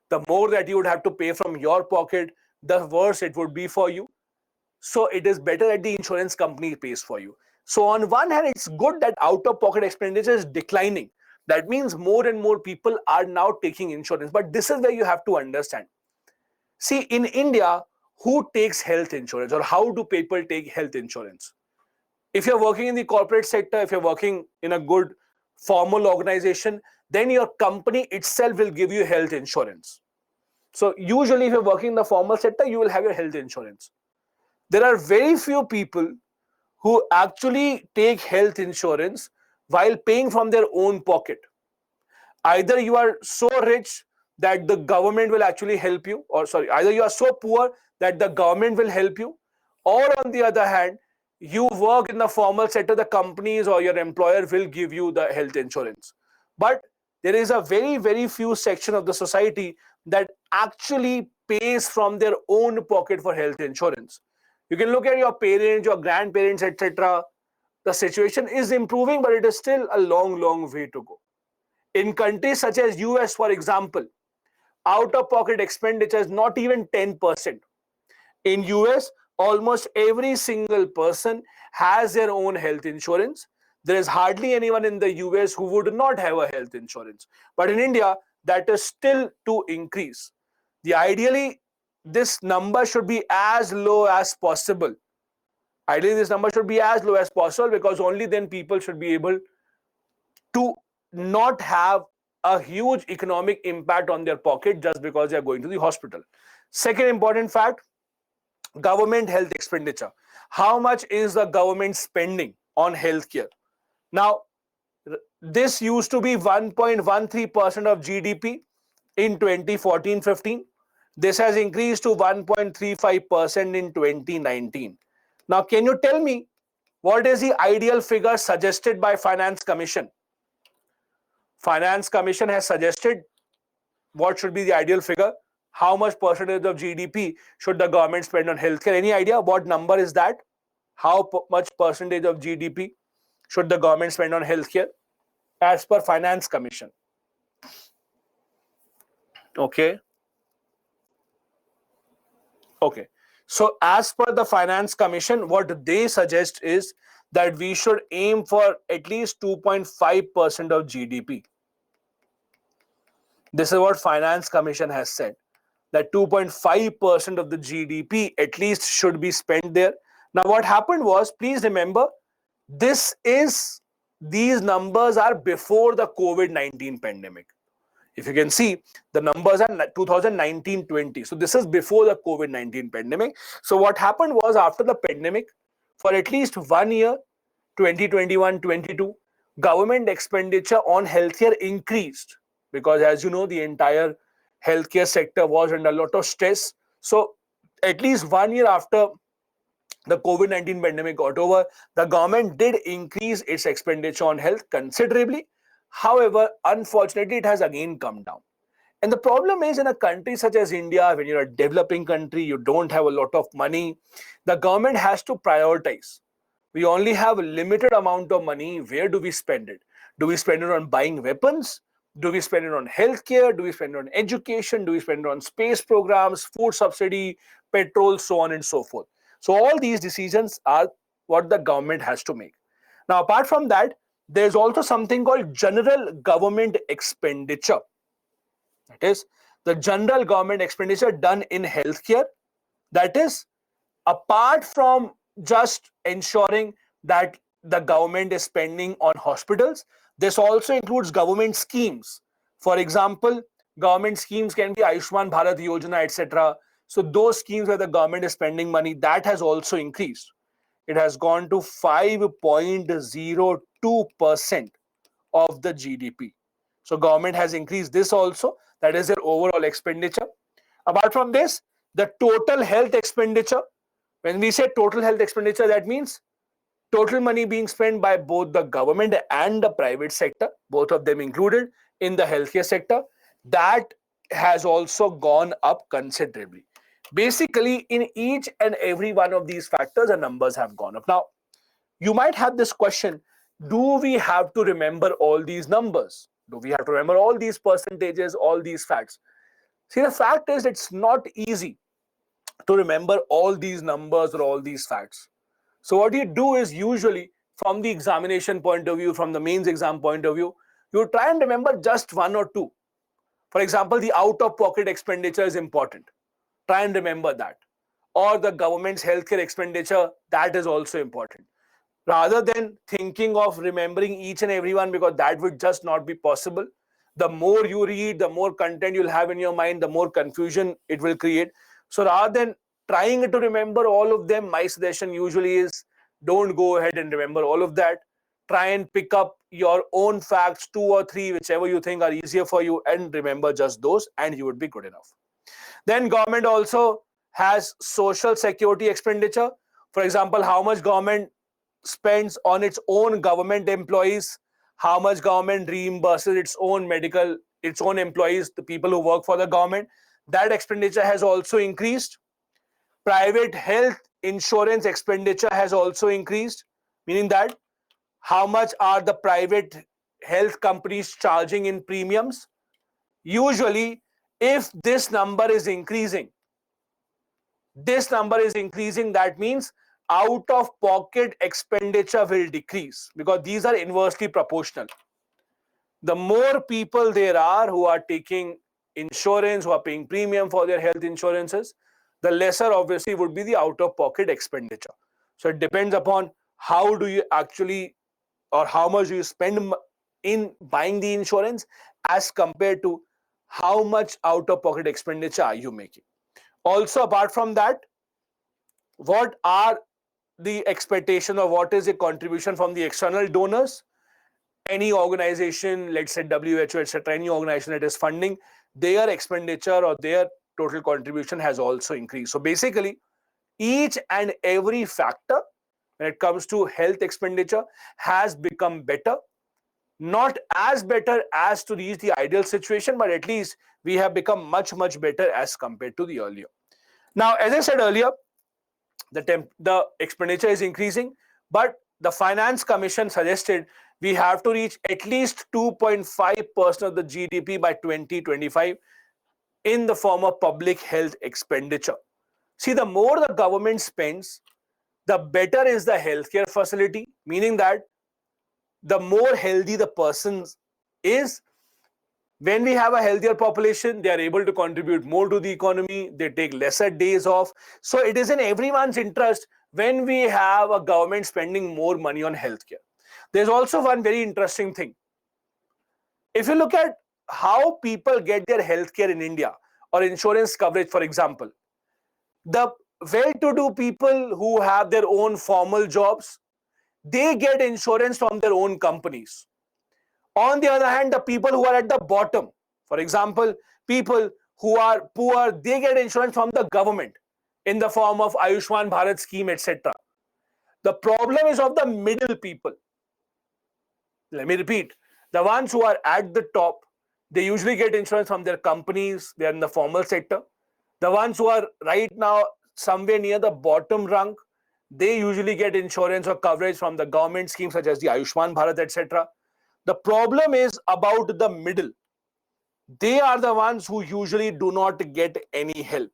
The more that you would have to pay from your pocket, the worse it would be for you. So it is better that the insurance company pays for you. So on one hand, it's good that out-of-pocket expenditure is declining. That means more and more people are now taking insurance. But this is where you have to understand. See, in India, who takes health insurance, or how do people take health insurance? If you're working in the corporate sector, if you're working in a good formal organization, then your company itself will give you health insurance. So usually if you're working in the formal sector, you will have your health insurance. There are very few people who actually take health insurance while paying from their own pocket. Either you are so rich that the government will actually help you, or sorry, either you are so poor that the government will help you, or on the other hand, you work in the formal sector, the companies or your employer will give you the health insurance. But there is a very, very few section of the society that actually pays from their own pocket for health insurance. You can look at your parents, your grandparents, etc. The situation is improving, but it is still a long, long way to go. In countries such as US, for example, out-of-pocket expenditure is not even 10%. In US, almost every single person has their own health insurance. There is hardly anyone in the US who would not have a health insurance. But in India, that is still to increase. Ideally, this number should be as low as possible. Ideally, this number should be as low as possible, because only then people should be able to not have a huge economic impact on their pocket just because they are going to the hospital. Second important fact, government health expenditure. How much is the government spending on healthcare? Now, this used to be 1.13% of GDP in 2014-15. This has increased to 1.35% in 2019. Now, can you tell me what is the ideal figure suggested by Finance Commission? Finance Commission has suggested what should be the ideal figure. How much percentage of GDP should the government spend on healthcare? Any idea what number is that? How much percentage of GDP should the government spend on healthcare as per Finance Commission? Okay. So as per the Finance Commission, what they suggest is that we should aim for at least 2.5% of GDP. This is what Finance Commission has said, that 2.5% of the GDP at least should be spent there. Now, what happened was, please remember, these numbers are before the COVID-19 pandemic. If you can see, the numbers are 2019-20. So this is before the COVID-19 pandemic. So what happened was, after the pandemic, for at least 1 year, 2021-22, government expenditure on healthcare increased, because as you know, the entire healthcare sector was under a lot of stress. So at least 1 year after the COVID-19 pandemic got over, the government did increase its expenditure on health considerably. However, unfortunately, it has again come down. And the problem is, in a country such as India, when you're a developing country, you don't have a lot of money, the government has to prioritize. We only have a limited amount of money. Where do we spend it? Do we spend it on buying weapons? Do we spend it on healthcare? Do we spend it on education? Do we spend it on space programs, food subsidy, petrol, so on and so forth? So all these decisions are what the government has to make. Now, apart from that, there's also something called general government expenditure. That is the general government expenditure done in healthcare. That is apart from just ensuring that the government is spending on hospitals, this also includes government schemes. For example, government schemes can be Ayushman Bharat Yojana, etc. So those schemes where the government is spending money, that has also increased. It has gone to 5.02% of the GDP. So government has increased this also. That is their overall expenditure. Apart from this, the total health expenditure, when we say total health expenditure, that means total money being spent by both the government and the private sector, both of them included in the healthcare sector, that has also gone up considerably. Basically, in each and every one of these factors, the numbers have gone up. Now, you might have this question, do we have to remember all these numbers? Do we have to remember all these percentages, all these facts? See, the fact is it's not easy to remember all these numbers or all these facts. So what you do is usually from the examination point of view, from the mains exam point of view, you try and remember just one or two. For example, the out-of-pocket expenditure is important. Try and remember that. Or the government's healthcare expenditure, that is also important. Rather than thinking of remembering each and every one, because that would just not be possible. The more you read, the more content you'll have in your mind, the more confusion it will create. So rather than trying to remember all of them, my suggestion usually is don't go ahead and remember all of that. Try and pick up your own facts, 2 or 3, whichever you think are easier for you, and remember just those, and you would be good enough. Then government also has social security expenditure. For example, how much government spends on its own government employees, how much government reimburses its own medical, its own employees, the people who work for the government. That expenditure has also increased. Private health insurance expenditure has also increased, meaning that how much are the private health companies charging in premiums? Usually, if this number is increasing, that means out-of-pocket expenditure will decrease, because these are inversely proportional. The more people there are who are taking insurance, who are paying premium for their health insurances, the lesser obviously would be the out-of-pocket expenditure. So it depends upon how do you actually, or how much do you spend in buying the insurance as compared to how much out-of-pocket expenditure are you making. Also, apart from that, what are the expectation, or what is the contribution from the external donors? Any organization, let's say WHO, etc., any organization that is funding, their expenditure or their total contribution has also increased. So basically, each and every factor when it comes to health expenditure has become better. Not as better as to reach the ideal situation, but at least we have become much, much better as compared to the earlier. Now, as I said earlier, the expenditure is increasing, but the Finance Commission suggested we have to reach at least 2.5% of the GDP by 2025 in the form of public health expenditure. See, the more the government spends, the better is the healthcare facility, meaning that the more healthy the person is. When we have a healthier population, they are able to contribute more to the economy, they take lesser days off. So it is in everyone's interest when we have a government spending more money on healthcare. There's also one very interesting thing. If you look at how people get their healthcare in India, or insurance coverage, for example, the well-to-do people who have their own formal jobs, they get insurance from their own companies. On the other hand, the people who are at the bottom, for example, people who are poor, they get insurance from the government in the form of Ayushman Bharat scheme, etc. The problem is of the middle people. Let me repeat. The ones who are at the top, They usually get insurance from their companies. They are in the formal sector. The ones who are right now somewhere near the bottom rung, they usually get insurance or coverage from the government schemes such as the Ayushman Bharat, etc. The problem is about the middle. They are the ones who usually do not get any help.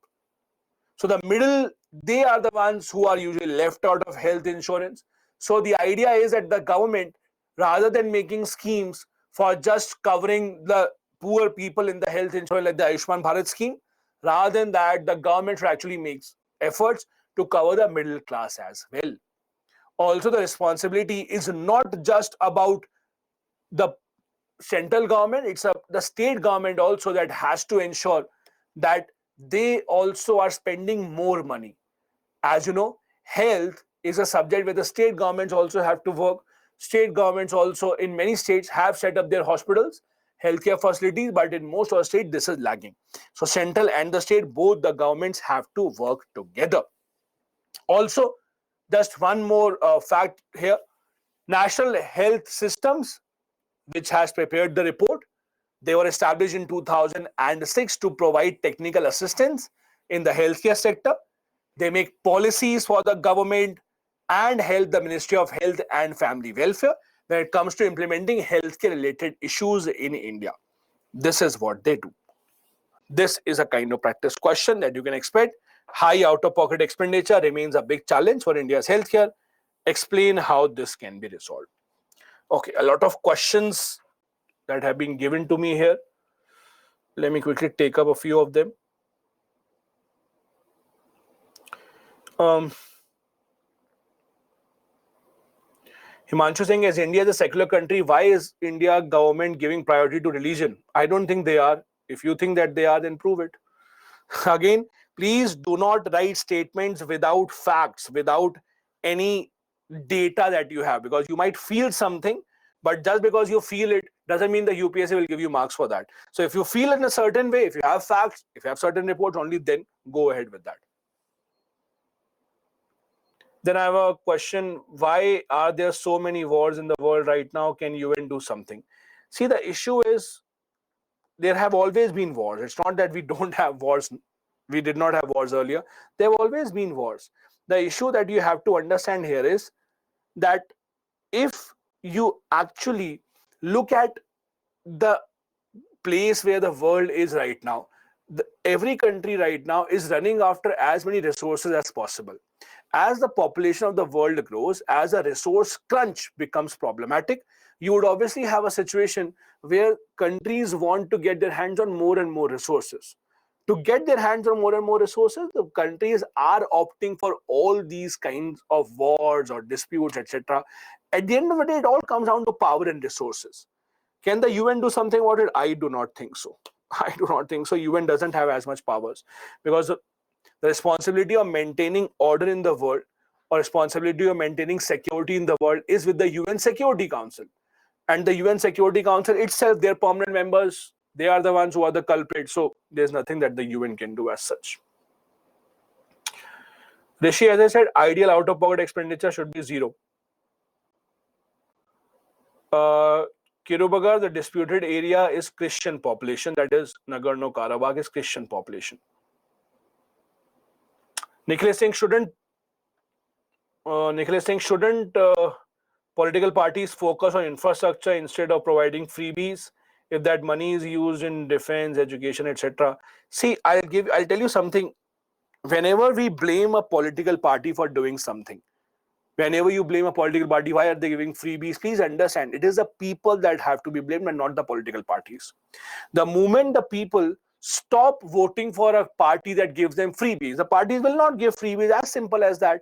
So the middle, they are the ones who are usually left out of health insurance. So the idea is that the government, rather than making schemes for just covering the poor people in the health insurance like the Ayushman Bharat scheme, rather than that, the government should actually make efforts to cover the middle class as well. Also, the responsibility is not just about the central government, it's the state government also that has to ensure that they also are spending more money. As you know, health is a subject where the state governments also have to work. State governments also in many states have set up their hospitals, healthcare facilities, but in most of the states this is lagging. So central and the state, both the governments have to work together. Also, just one more fact here, National Health Systems, which has prepared the report, they were established in 2006 to provide technical assistance in the healthcare sector. They make policies for the government and help the Ministry of Health and Family Welfare when it comes to implementing healthcare related issues in India. This is what they do. This is a kind of practice question that you can expect. High out-of-pocket expenditure remains a big challenge for India's healthcare. Explain how this can be resolved. Okay, a lot of questions that have been given to me here. Let me quickly take up a few of them. Himanshu saying, as India is a secular country, why is India government giving priority to religion? I don't think they are. If you think that they are, then prove it. Again, please do not write statements without facts, without any data that you have, because you might feel something, but just because you feel it doesn't mean the UPSC will give you marks for that. So if you feel in a certain way, if you have facts, if you have certain reports, only then go ahead with that. Then I have a question, why are there so many wars in the world right now? Can UN do something? See, the issue is there have always been wars. It's not that we don't have wars. We did not have wars earlier. There have always been wars. The issue that you have to understand here is that if you actually look at the place where the world is right now, every country right now is running after as many resources as possible. As the population of the world grows, as a resource crunch becomes problematic, you would obviously have a situation where countries want to get their hands on more and more resources. To get their hands on more and more resources, the countries are opting for all these kinds of wars or disputes, etc. At the end of the day, it all comes down to power and resources. Can the UN do something about it? I do not think so. I do not think so. UN doesn't have as much powers, because the responsibility of maintaining order in the world or responsibility of maintaining security in the world is with the UN Security Council. And the UN Security Council itself, their permanent members, they are the ones who are the culprits. So there's nothing that the UN can do as such. Rishi, as I said, ideal out-of-pocket expenditure should be zero. Kirubagar, the disputed area is Christian population. That is Nagorno-Karabakh is Christian population. Nikhil Singh, shouldn't political parties focus on infrastructure instead of providing freebies if that money is used in defense, education, etc.? See, I'll tell you something. Whenever we blame a political party for doing something, whenever you blame a political party, why are they giving freebies? Please understand, it is the people that have to be blamed and not the political parties. The moment the people stop voting for a party that gives them freebies, the parties will not give freebies, as simple as that.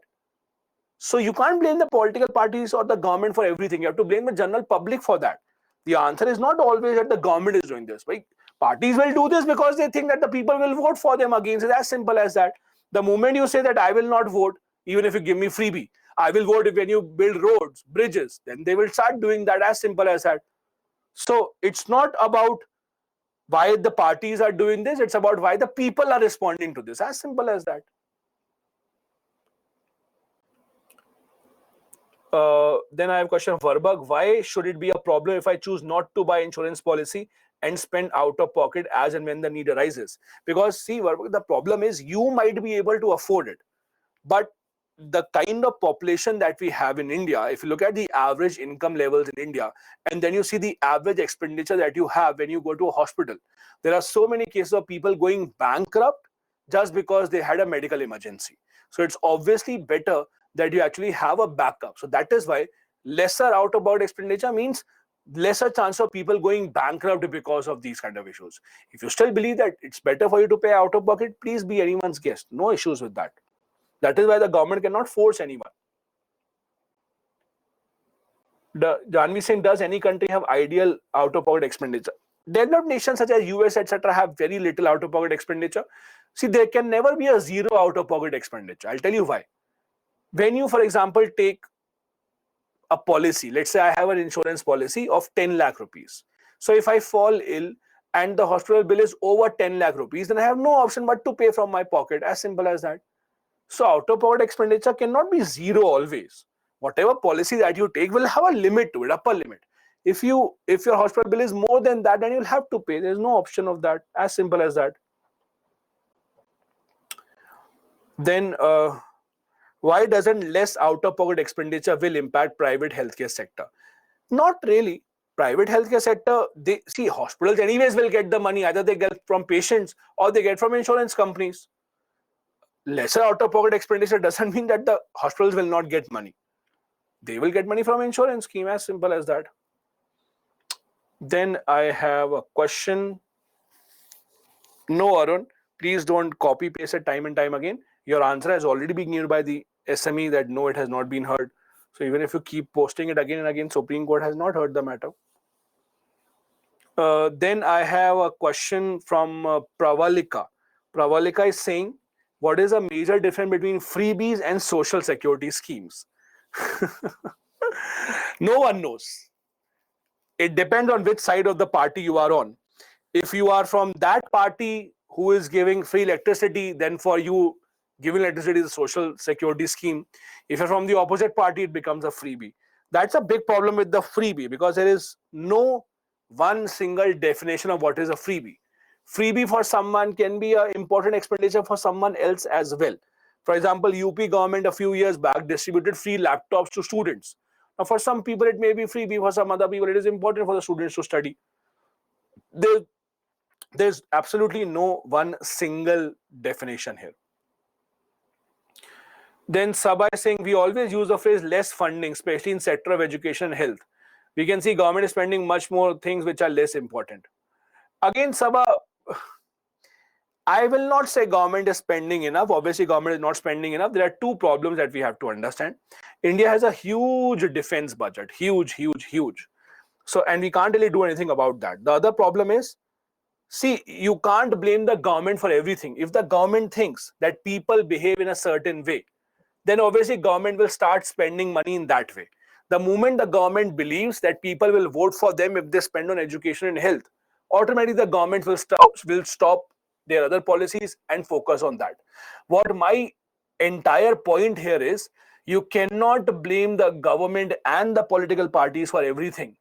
So you can't blame the political parties or the government for everything. You have to blame the general public for that. The answer is not always that the government is doing this. Right? Parties will do this because they think that the people will vote for them against it. As simple as that. The moment you say that I will not vote, even if you give me freebie, I will vote when you build roads, bridges, then they will start doing that. As simple as that. So it's not about why the parties are doing this. It's about why the people are responding to this. As simple as that. Then I have a question of Varbag. Why should it be a problem if I choose not to buy insurance policy and spend out of pocket as and when the need arises? Because see, Varbag, the problem is you might be able to afford it, but the kind of population that we have in India, if you look at the average income levels in India, and then you see the average expenditure that you have when you go to a hospital, there are so many cases of people going bankrupt just because they had a medical emergency. So it's obviously better that you actually have a backup. So that is why lesser out of pocket expenditure means lesser chance of people going bankrupt because of these kind of issues. If you still believe that it's better for you to pay out of pocket, please be anyone's guest. No issues with that. That is why the government cannot force anyone. Janvi Singh, does any country have ideal out-of-pocket expenditure? Developed nations such as US, etc., have very little out-of-pocket expenditure. See, there can never be a zero out-of-pocket expenditure. I'll tell you why. When you, for example, take a policy, let's say I have an insurance policy of 10 lakh rupees. So if I fall ill and the hospital bill is over 10 lakh rupees, then I have no option but to pay from my pocket. As simple as that. So out-of-pocket expenditure cannot be zero always. Whatever policy that you take will have a limit to it, upper limit. If your hospital bill is more than that, then you'll have to pay. There's no option of that. As simple as that. Then why doesn't less out-of-pocket expenditure will impact private healthcare sector? Not really. Private healthcare sector, they see hospitals anyways will get the money. Either they get from patients or they get from insurance companies. Lesser out-of-pocket expenditure doesn't mean that the hospitals will not get money. They will get money from insurance scheme, as simple as that. Then I have a question. No, Arun, please don't copy paste it time and time again. Your answer has already been given by the SME that no, it has not been heard. So even if you keep posting it again and again, Supreme Court has not heard the matter. Then I have a question from Pravalika. Pravalika is saying, what is a major difference between freebies and social security schemes? No one knows. It depends on which side of the party you are on. If you are from that party who is giving free electricity, then for you, giving electricity is a social security scheme. If you're from the opposite party, it becomes a freebie. That's a big problem with the freebie because there is no one single definition of what is a freebie. Freebie for someone can be an important expenditure for someone else as well. For example, UP government a few years back distributed free laptops to students. Now, for some people, it may be freebie. For some other people, it is important for the students to study. There's absolutely no one single definition here. Then Sabha is saying, we always use the phrase less funding, especially in sector of education and health. We can see government is spending much more things which are less important. Again, Sabha, I will not say government is spending enough. Obviously, government is not spending enough. There are two problems that we have to understand. India has a huge defense budget, huge. So, and we can't really do anything about that. The other problem is, see, you can't blame the government for everything. If the government thinks that people behave in a certain way, then obviously government will start spending money in that way. The moment the government believes that people will vote for them if they spend on education and health, automatically the government will stop their other policies and focus on that. What my entire point here is, you cannot blame the government and the political parties for everything.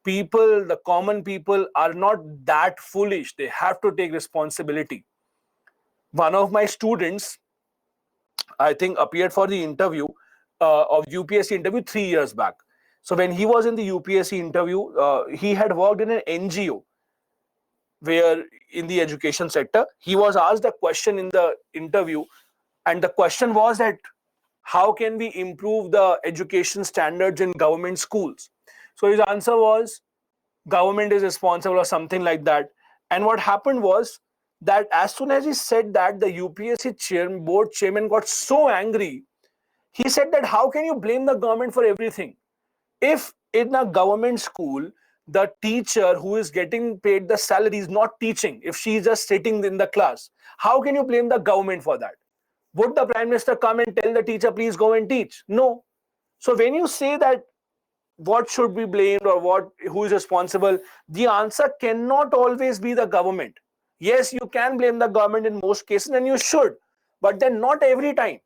People, the common people, are not that foolish. They have to take responsibility. One of my students, I think, appeared for the interview of UPSC interview 3 years back. So when he was in the UPSC interview, he had worked in an NGO where in the education sector. He was asked a question in the interview, and the question was that how can we improve the education standards in government schools? So his answer was government is responsible or something like that. And what happened was that as soon as he said that, the UPSC board chairman got so angry. He said that how can you blame the government for everything? If in a government school, the teacher who is getting paid the salary is not teaching, if she is just sitting in the class, how can you blame the government for that? Would the Prime Minister come and tell the teacher, please go and teach? No. So when you say that what should be blamed or who is responsible, the answer cannot always be the government. Yes, you can blame the government in most cases, and you should, but then not every time.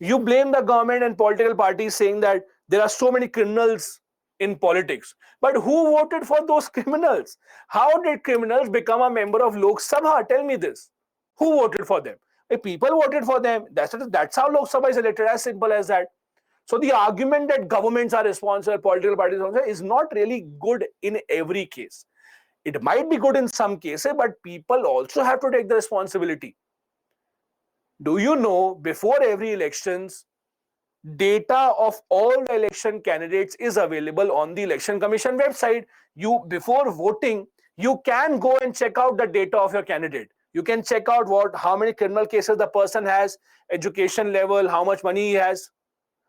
You blame the government and political parties saying that there are so many criminals in politics. But who voted for those criminals? How did criminals become a member of Lok Sabha? Tell me this. Who voted for them? If people voted for them, that's how Lok Sabha is elected, as simple as that. So the argument that governments are responsible, political parties are responsible, is not really good in every case. It might be good in some cases, but people also have to take the responsibility. Do you know, before every elections, data of all the election candidates is available on the Election Commission website. You, before voting, you can go and check out the data of your candidate. You can check out how many criminal cases the person has, education level, how much money he has.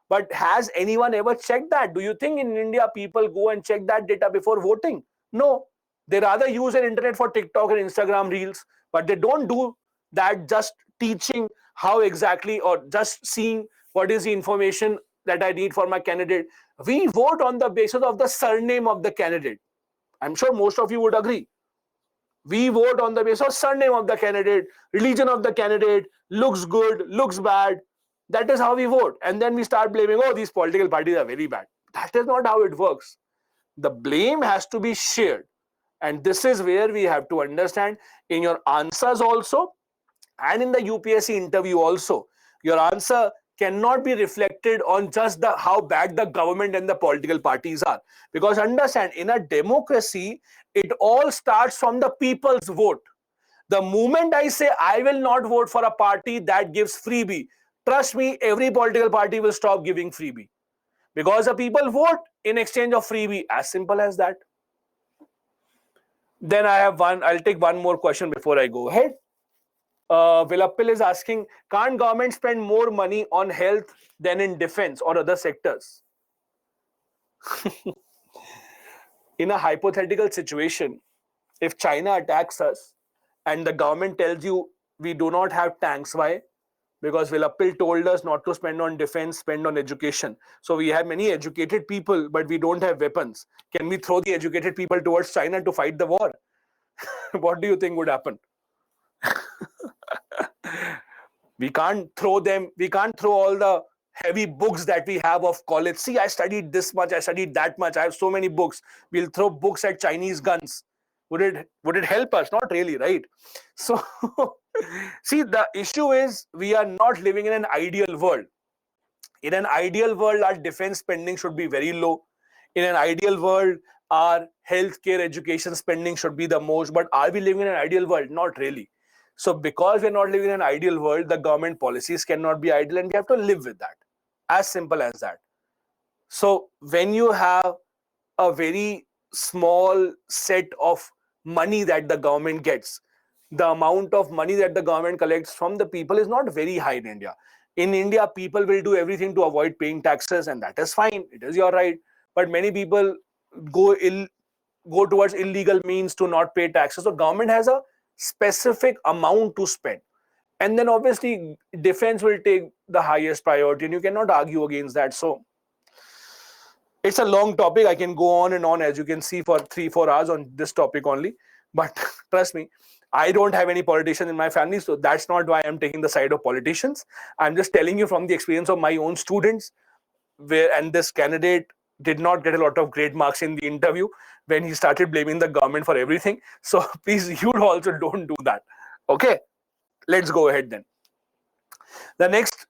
But has anyone ever checked that? Do you think in India people go and check that data before voting? No. They rather use an internet for TikTok and Instagram reels, but they don't do that, just teaching how exactly, or just seeing what is the information that I need for my candidate. We vote on the basis of the surname of the candidate. I'm sure most of you would agree. We vote on the basis of surname of the candidate, religion of the candidate, looks good, looks bad. That is how we vote. And then we start blaming, oh, these political parties are very bad. That is not how it works. The blame has to be shared. And this is where we have to understand in your answers also, and in the UPSC interview also, your answer cannot be reflected on just how bad the government and the political parties are. Because understand, in a democracy, it all starts from the people's vote. The moment I say I will not vote for a party that gives freebie, trust me, every political party will stop giving freebie. Because the people vote in exchange of freebie. As simple as that. Then I'll take one more question before I go ahead. Vilappil is asking, can't government spend more money on health than in defense or other sectors? In a hypothetical situation, if China attacks us and the government tells you we do not have tanks, why? Because Vilappil told us not to spend on defense, spend on education. So we have many educated people, but we don't have weapons. Can we throw the educated people towards China to fight the war? What do you think would happen? We can't throw all the heavy books that we have of college. See, I studied this much, I studied that much, I have so many books. We'll throw books at Chinese guns. Would it help us? Not really, right? So see, the issue is we are not living in an ideal world. In an ideal world, our defense spending should be very low. In an ideal world, our healthcare education spending should be the most. But are we living in an ideal world? Not really. So because we're not living in an ideal world, the government policies cannot be ideal and we have to live with that. As simple as that. So when you have a very small set of money that the government gets, the amount of money that the government collects from the people is not very high in India. In India, people will do everything to avoid paying taxes, and that is fine. It is your right. But many people go towards illegal means to not pay taxes. So government has a specific amount to spend. And then obviously defense will take the highest priority and you cannot argue against that. So it's a long topic. I can go on and on, as you can see, for 3-4 hours on this topic only. But trust me, I don't have any politicians in my family, so that's not why I'm taking the side of politicians. I'm just telling you from the experience of my own students, and this candidate did not get a lot of great marks in the interview when he started blaming the government for everything. So please, you also don't do that. Okay, let's go ahead then. The next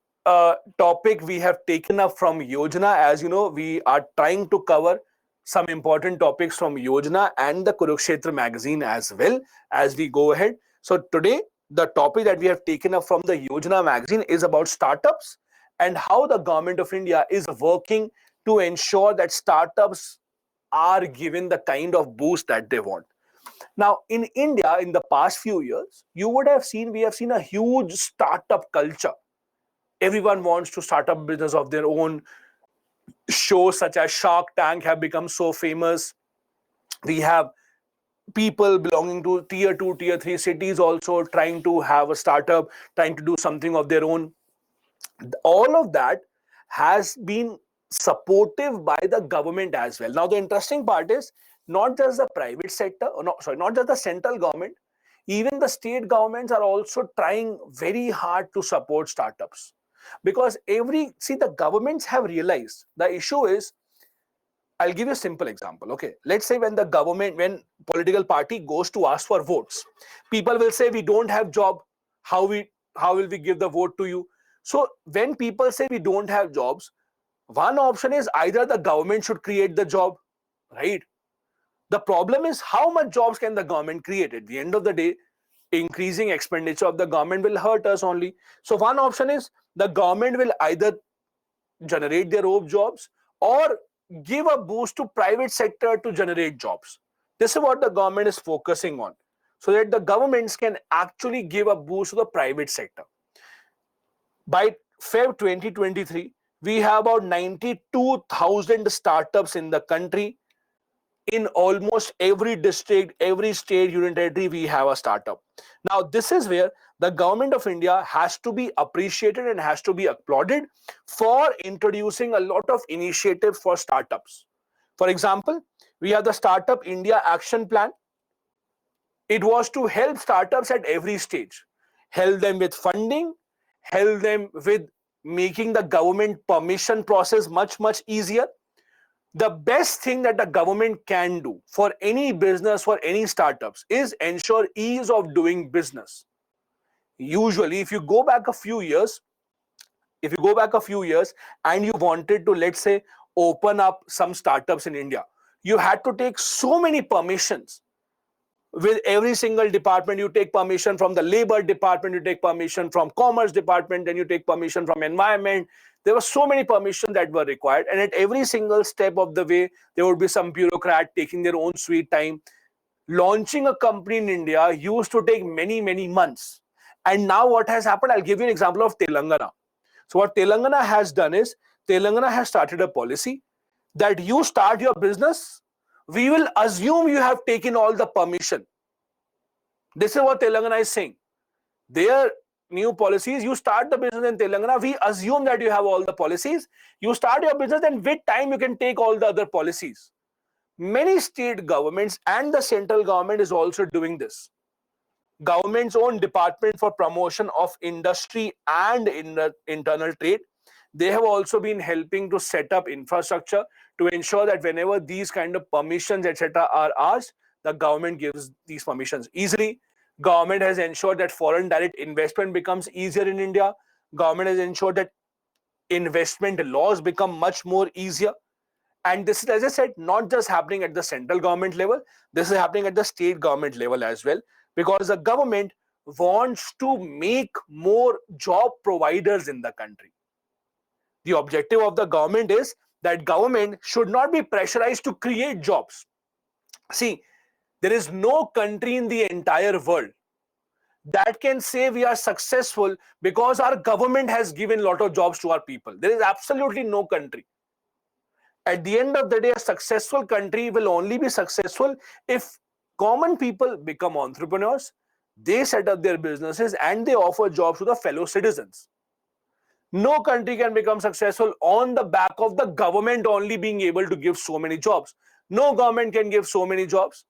topic we have taken up from Yojana. As you know, we are trying to cover some important topics from Yojana and the Kurukshetra magazine as well as we go ahead. So today, the topic that we have taken up from the Yojana magazine is about startups and how the government of India is working to ensure that startups are given the kind of boost that they want. Now, in India, in the past few years, we have seen a huge startup culture. Everyone wants to start up business of their own. Shows such as Shark Tank have become so famous. We have people belonging to tier 2, tier 3 cities also trying to have a startup, trying to do something of their own. All of that has been supportive by the government as well. Now, the interesting part is not just the private sector, not just the central government, even the state governments are also trying very hard to support startups. Because the governments have realized the issue is, I'll give you a simple example. Okay, let's say when political party goes to ask for votes, people will say we don't have job. How will we give the vote to you? So when people say we don't have jobs, one option is either the government should create the job, right? The problem is how much jobs can the government create? At the end of the day, increasing expenditure of the government will hurt us only. So one option is the government will either generate their own jobs or give a boost to private sector to generate jobs. This is what the government is focusing on, so that the governments can actually give a boost to the private sector. By Feb 2023, we have about 92,000 startups in the country. In almost every district, every state, union territory, we have a startup. Now, this is where the government of India has to be appreciated and has to be applauded for introducing a lot of initiatives for startups. For example, we have the Startup India Action Plan. It was to help startups at every stage, help them with funding, help them with making the government permission process much, much easier. The best thing that the government can do for any business, for any startups, is ensure ease of doing business. Usually, if you go back a few years and you wanted to, let's say, open up some startups in India, you had to take so many permissions. With every single department, you take permission from the labor department, you take permission from commerce department, and you take permission from environment. There were so many permissions that were required, and at every single step of the way, there would be some bureaucrat taking their own sweet time. Launching a company in India used to take many, many months. And now what has happened? I'll give you an example of Telangana. So what Telangana has done is, Telangana has started a policy that you start your business, we will assume you have taken all the permission. This is what Telangana is saying. Their new policies, you start the business in Telangana, we assume that you have all the policies. You start your business, and with time you can take all the other policies. Many state governments and the central government is also doing this. Government's own Department for Promotion of Industry and Internal Trade, they have also been helping to set up infrastructure to ensure that whenever these kind of permissions, etc., are asked, the government gives these permissions easily. Government has ensured that foreign direct investment becomes easier in India. Government has ensured that investment laws become much more easier. And this is, as I said, not just happening at the central government level, this is happening at the state government level as well, because the government wants to make more job providers in the country. The objective of the government is that government should not be pressurized to create jobs. See, there is no country in the entire world that can say we are successful because our government has given a lot of jobs to our people. There is absolutely no country. At the end of the day, a successful country will only be successful if common people become entrepreneurs, they set up their businesses, and they offer jobs to the fellow citizens. No country can become successful on the back of the government only being able to give so many jobs. No government can give so many jobs.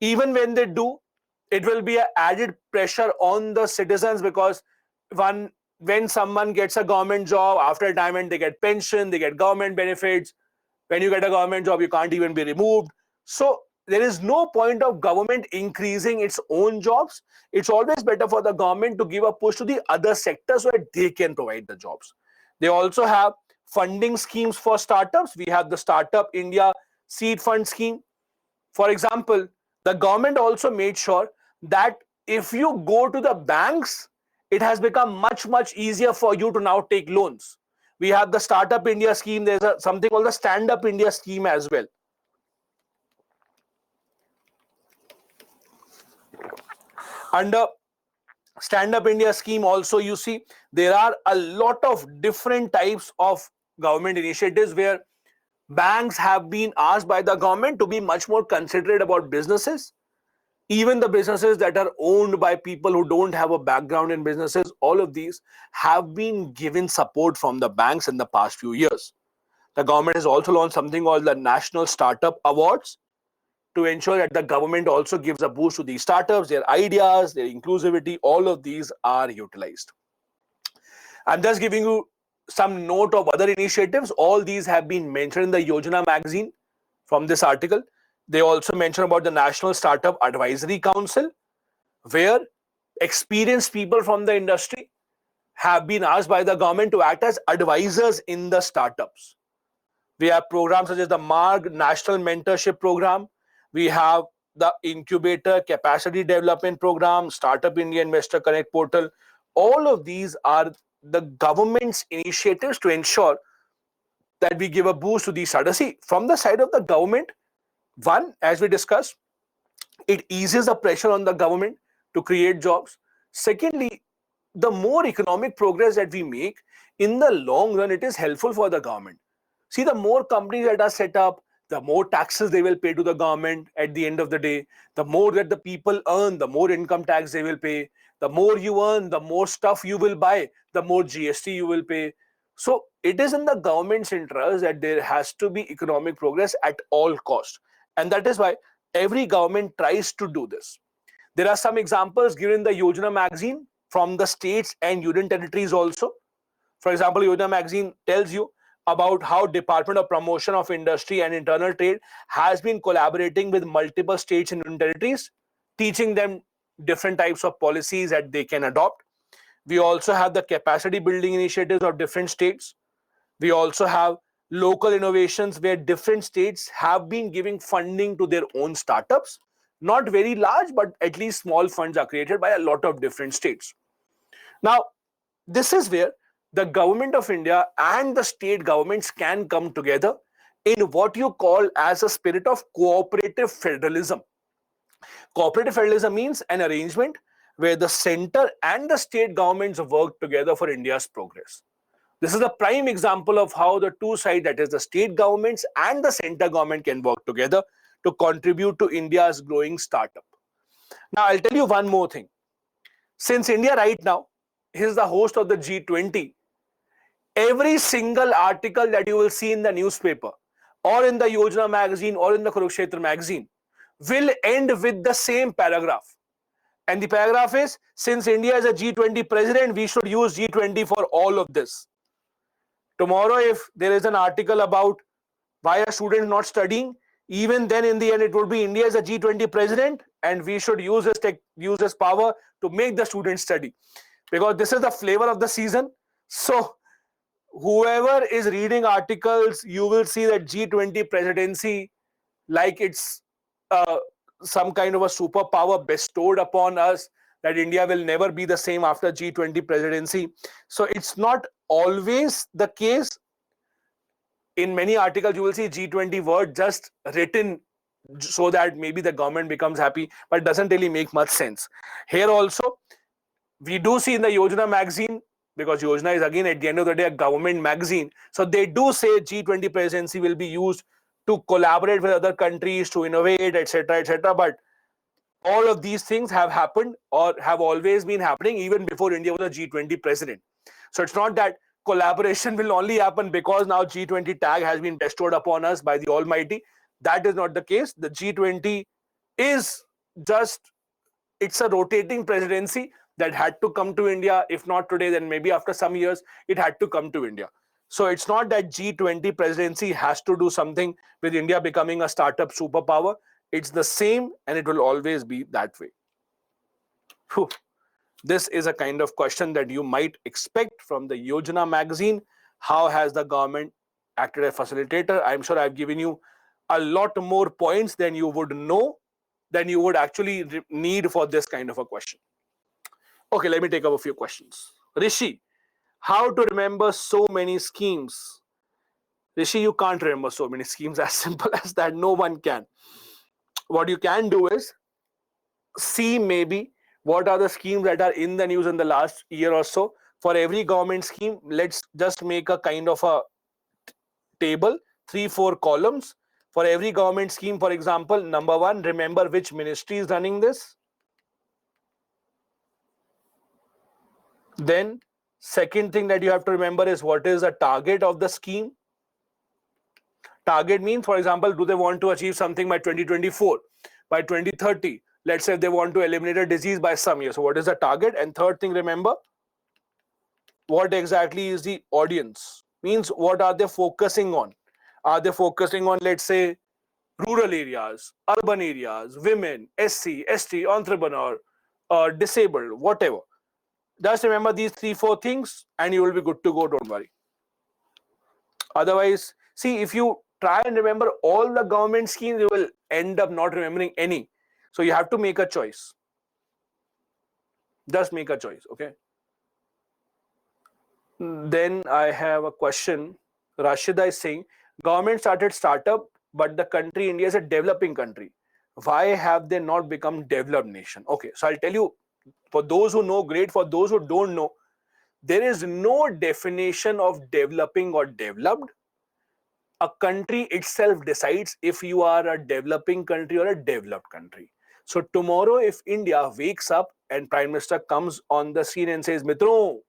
Even when they do, it will be an added pressure on the citizens, because when someone gets a government job, after a time and they get pension, they get government benefits. When you get a government job, you can't even be removed. So there is no point of government increasing its own jobs. It's always better for the government to give a push to the other sectors so that they can provide the jobs. They also have funding schemes for startups. We have the Startup India Seed Fund Scheme. For example, the government also made sure that if you go to the banks, it has become much, much easier for you to now take loans. We have the Startup India scheme. There's something called the Stand Up India scheme as well. Under Stand Up India scheme also, you see, there are a lot of different types of government initiatives where banks have been asked by the government to be much more considerate about businesses. Even the businesses that are owned by people who don't have a background in businesses, all of these have been given support from the banks in the past few years. The government has also launched something called the National Startup Awards to ensure that the government also gives a boost to these startups, their ideas, their inclusivity, all of these are utilized. I'm just giving you some note of other initiatives. All these have been mentioned in the Yojana magazine from this article. They also mention about the National Startup Advisory Council, where experienced people from the industry have been asked by the government to act as advisors in the startups. We have programs such as the MARG National Mentorship Program. We have the Incubator Capacity Development Program, Startup India Investor Connect Portal. All of these are the government's initiatives to ensure that we give a boost to these startups. See, from the side of the government, one, as we discussed, it eases the pressure on the government to create jobs. Secondly, the more economic progress that we make, in the long run, it is helpful for the government. See, the more companies that are set up, the more taxes they will pay to the government at the end of the day. The more that the people earn, the more income tax they will pay. The more you earn, the more stuff you will buy, the more GST you will pay. So it is in the government's interest that there has to be economic progress at all costs. And that is why every government tries to do this. There are some examples given in the Yojana magazine from the states and union territories also. For example, Yojana magazine tells you about how Department of Promotion of Industry and Internal Trade has been collaborating with multiple states and union territories, teaching them different types of policies that they can adopt. We also have the capacity building initiatives of different states. We also have local innovations where different states have been giving funding to their own startups. Not very large, but at least small funds are created by a lot of different states. Now, this is where the government of India and the state governments can come together in what you call as a spirit of cooperative federalism. Cooperative federalism means an arrangement where the center and the state governments work together for India's progress. This is a prime example of how the two sides, that is the state governments and the center government, can work together to contribute to India's growing startup. Now, I'll tell you one more thing. Since India right now is the host of the G20, every single article that you will see in the newspaper or in the Yojana magazine or in the Kurukshetra magazine will end with the same paragraph. And the paragraph is, since India is a G20 president, we should use G20 for all of this. Tomorrow, if there is an article about why are students not studying, even then in the end it would be India is a G20 president and we should use this power to make the students study. Because this is the flavor of the season. So whoever is reading articles, you will see that G20 presidency like it's some kind of a superpower bestowed upon us, that India will never be the same after G20 presidency. So it's not always the case. In many articles, you will see G20 word just written so that maybe the government becomes happy, but it doesn't really make much sense. Here also, we do see in the Yojana magazine, because Yojana is again at the end of the day a government magazine. So they do say G20 presidency will be used to collaborate with other countries, to innovate, etc., etc. But all of these things have happened or have always been happening even before India was a G20 president. So it's not that collaboration will only happen because now G20 tag has been bestowed upon us by the Almighty. That is not the case. The G20 is just, it's a rotating presidency that had to come to India. If not today, then maybe after some years, it had to come to India. So it's not that G20 presidency has to do something with India becoming a startup superpower. It's the same and it will always be that way. Whew. This is a kind of question that you might expect from the Yojana magazine. How has the government acted as facilitator? I'm sure I've given you a lot more points than you would know, than you would actually need for this kind of a question. Okay, let me take up a few questions. Rishi, how to remember so many schemes? Rishi, you can't remember so many schemes as simple as that. No one can. What you can do is see maybe what are the schemes that are in the news in the last year or so. For every government scheme, let's just make a kind of a table, 3-4 columns. For every government scheme, for example, number 1, remember which ministry is running this. Then second thing that you have to remember is what is the target of the scheme. Target means, for example, do they want to achieve something by 2024, by 2030? Let's say they want to eliminate a disease by some year. So what is the target? And third thing, remember, what exactly is the audience? Means what are they focusing on? Are they focusing on, let's say, rural areas, urban areas, women, SC, ST, entrepreneur, disabled, whatever? Just remember these 3-4 things and you will be good to go, don't worry. Otherwise, see, if you try and remember all the government schemes, you will end up not remembering any. So you have to make a choice. Just make a choice, okay? Then I have a question. Rashida is saying, government started startup, but the country India is a developing country. Why have they not become developed nation? Okay, so I'll tell you, for those who know, great. For those who don't know, there is no definition of developing or developed. A country itself decides if you are a developing country or a developed country. So tomorrow, if India wakes up and Prime Minister comes on the scene and says, Mitro,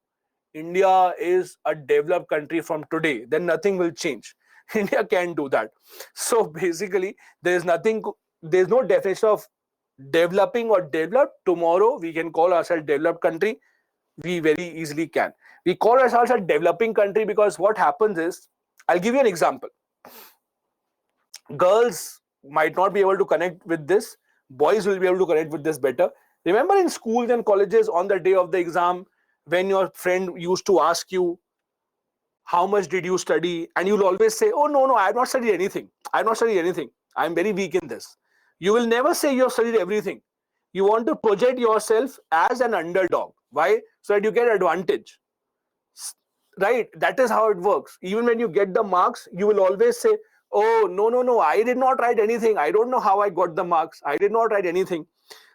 India is a developed country from today, then nothing will change. India can't do that. So basically, there's no definition of developing or developed. Tomorrow, we can call ourselves developed country. We very easily can. We call ourselves a developing country because what happens is, I'll give you an example. Girls might not be able to connect with this. Boys will be able to connect with this better. Remember in schools and colleges on the day of the exam, when your friend used to ask you, how much did you study? And you'll always say, oh, no, I have not studied anything. I have not studied anything. I'm very weak in this. You will never say you have studied everything. You want to project yourself as an underdog. Why? So that you get advantage. Right? That is how it works. Even when you get the marks, you will always say, oh, no, I did not write anything. I don't know how I got the marks. I did not write anything.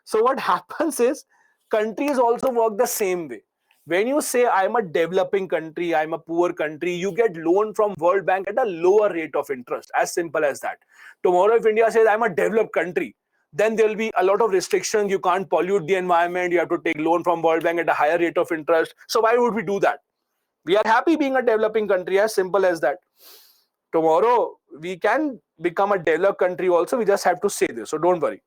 So what happens is, countries also work the same way. When you say I'm a developing country, I'm a poor country, you get loan from World Bank at a lower rate of interest. As simple as that. Tomorrow, if India says I'm a developed country, then there will be a lot of restrictions. You can't pollute the environment. You have to take loan from World Bank at a higher rate of interest. So why would we do that? We are happy being a developing country, as simple as that. Tomorrow, we can become a developed country also. We just have to say this. So don't worry.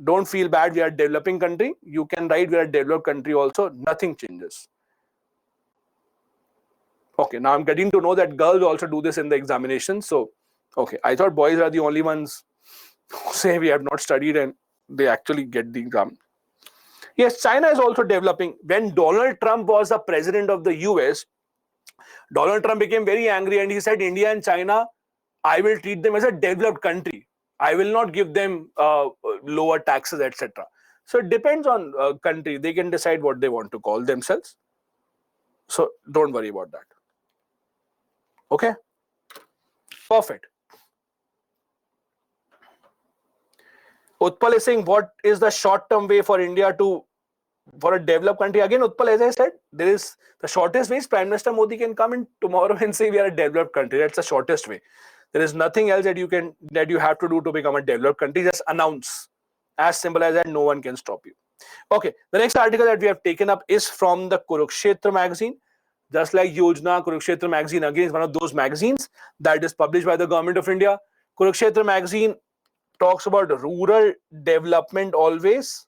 Don't feel bad. We are a developing country. You can write we are a developed country also. Nothing changes. Okay, now I'm getting to know that girls also do this in the examination. So, okay, I thought boys are the only ones who say we have not studied and they actually get the exam. Yes, China is also developing. When Donald Trump was the president of the US, Donald Trump became very angry and he said, India and China, I will treat them as a developed country. I will not give them lower taxes, etc. So it depends on country. They can decide what they want to call themselves. So don't worry about that. Okay? Perfect. Utpal is saying, what is the short-term way for India for a developed country? Again, Utpal, as I said, there is the shortest way is Prime Minister Modi can come in tomorrow and say we are a developed country. That's the shortest way. There is nothing else that you have to do to become a developed country. Just announce. As simple as that, no one can stop you. Okay, the next article that we have taken up is from the Kurukshetra magazine. Just like Yojana, Kurukshetra magazine again is one of those magazines that is published by the government of India. Kurukshetra magazine talks about rural development always.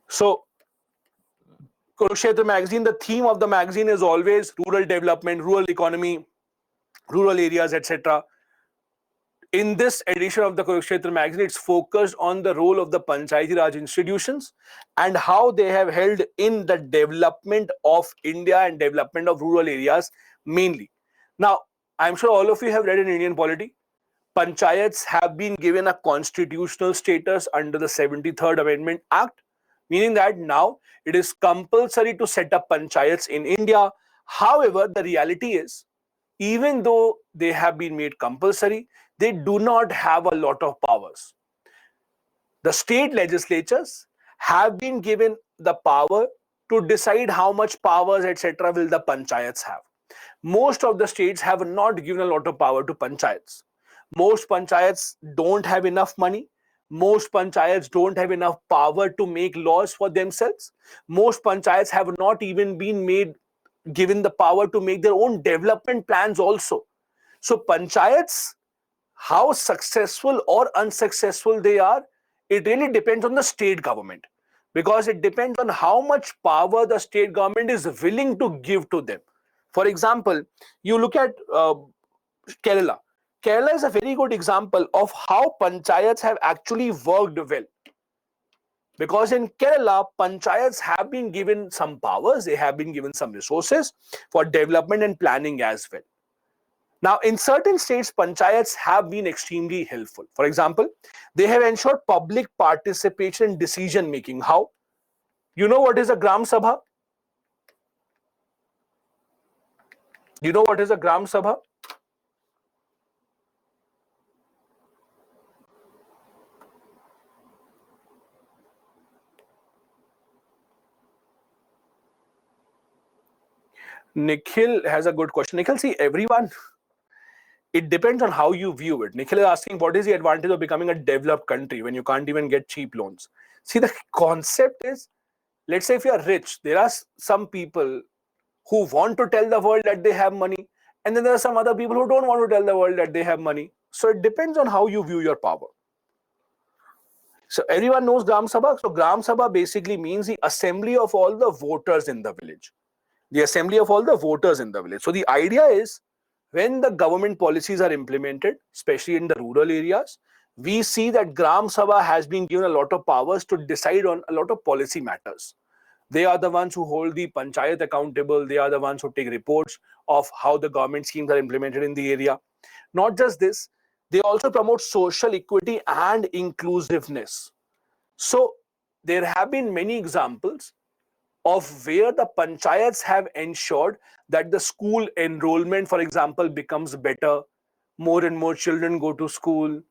So Kurukshetra magazine, the theme of the magazine is always rural development, rural economy, rural areas, etc. In this edition of the Kurukshetra magazine, it's focused on the role of the Panchayati Raj institutions and how they have held in the development of India and development of rural areas mainly. Now, I'm sure all of you have read in Indian polity. Panchayats have been given a constitutional status under the 73rd Amendment Act, meaning that now it is compulsory to set up panchayats in India. However, the reality is, even though they have been made compulsory, they do not have a lot of powers. The state legislatures have been given the power to decide how much powers, etc., will the panchayats have. Most of the states have not given a lot of power to panchayats. Most panchayats don't have enough money. Most panchayats don't have enough power to make laws for themselves. Most panchayats have not even been given the power to make their own development plans also. So panchayats, how successful or unsuccessful they are, it really depends on the state government. because it depends on how much power the state government is willing to give to them. For example, you look at Kerala. Kerala is a very good example of how panchayats have actually worked well. Because in Kerala, panchayats have been given some powers, they have been given some resources for development and planning as well. Now, in certain states, panchayats have been extremely helpful. For example, they have ensured public participation in decision making. How? You know what is a Gram Sabha? You know what is a Gram Sabha? Nikhil has a good question. Nikhil, see, everyone, it depends on how you view it. Nikhil is asking, what is the advantage of becoming a developed country when you can't even get cheap loans? See, the concept is, let's say if you are rich, there are some people who want to tell the world that they have money, and then there are some other people who don't want to tell the world that they have money. So it depends on how you view your power. So everyone knows Gram Sabha. So Gram Sabha basically means the assembly of all the voters in the village. The assembly of all the voters in the village. So the idea is, when the government policies are implemented, especially in the rural areas, we see that Gram Sabha has been given a lot of powers to decide on a lot of policy matters. They are the ones who hold the panchayat accountable. They are the ones who take reports of how the government schemes are implemented in the area. Not just this, they also promote social equity and inclusiveness. So there have been many examples of where the panchayats have ensured that the school enrollment, for example, becomes better. More and more children go to school.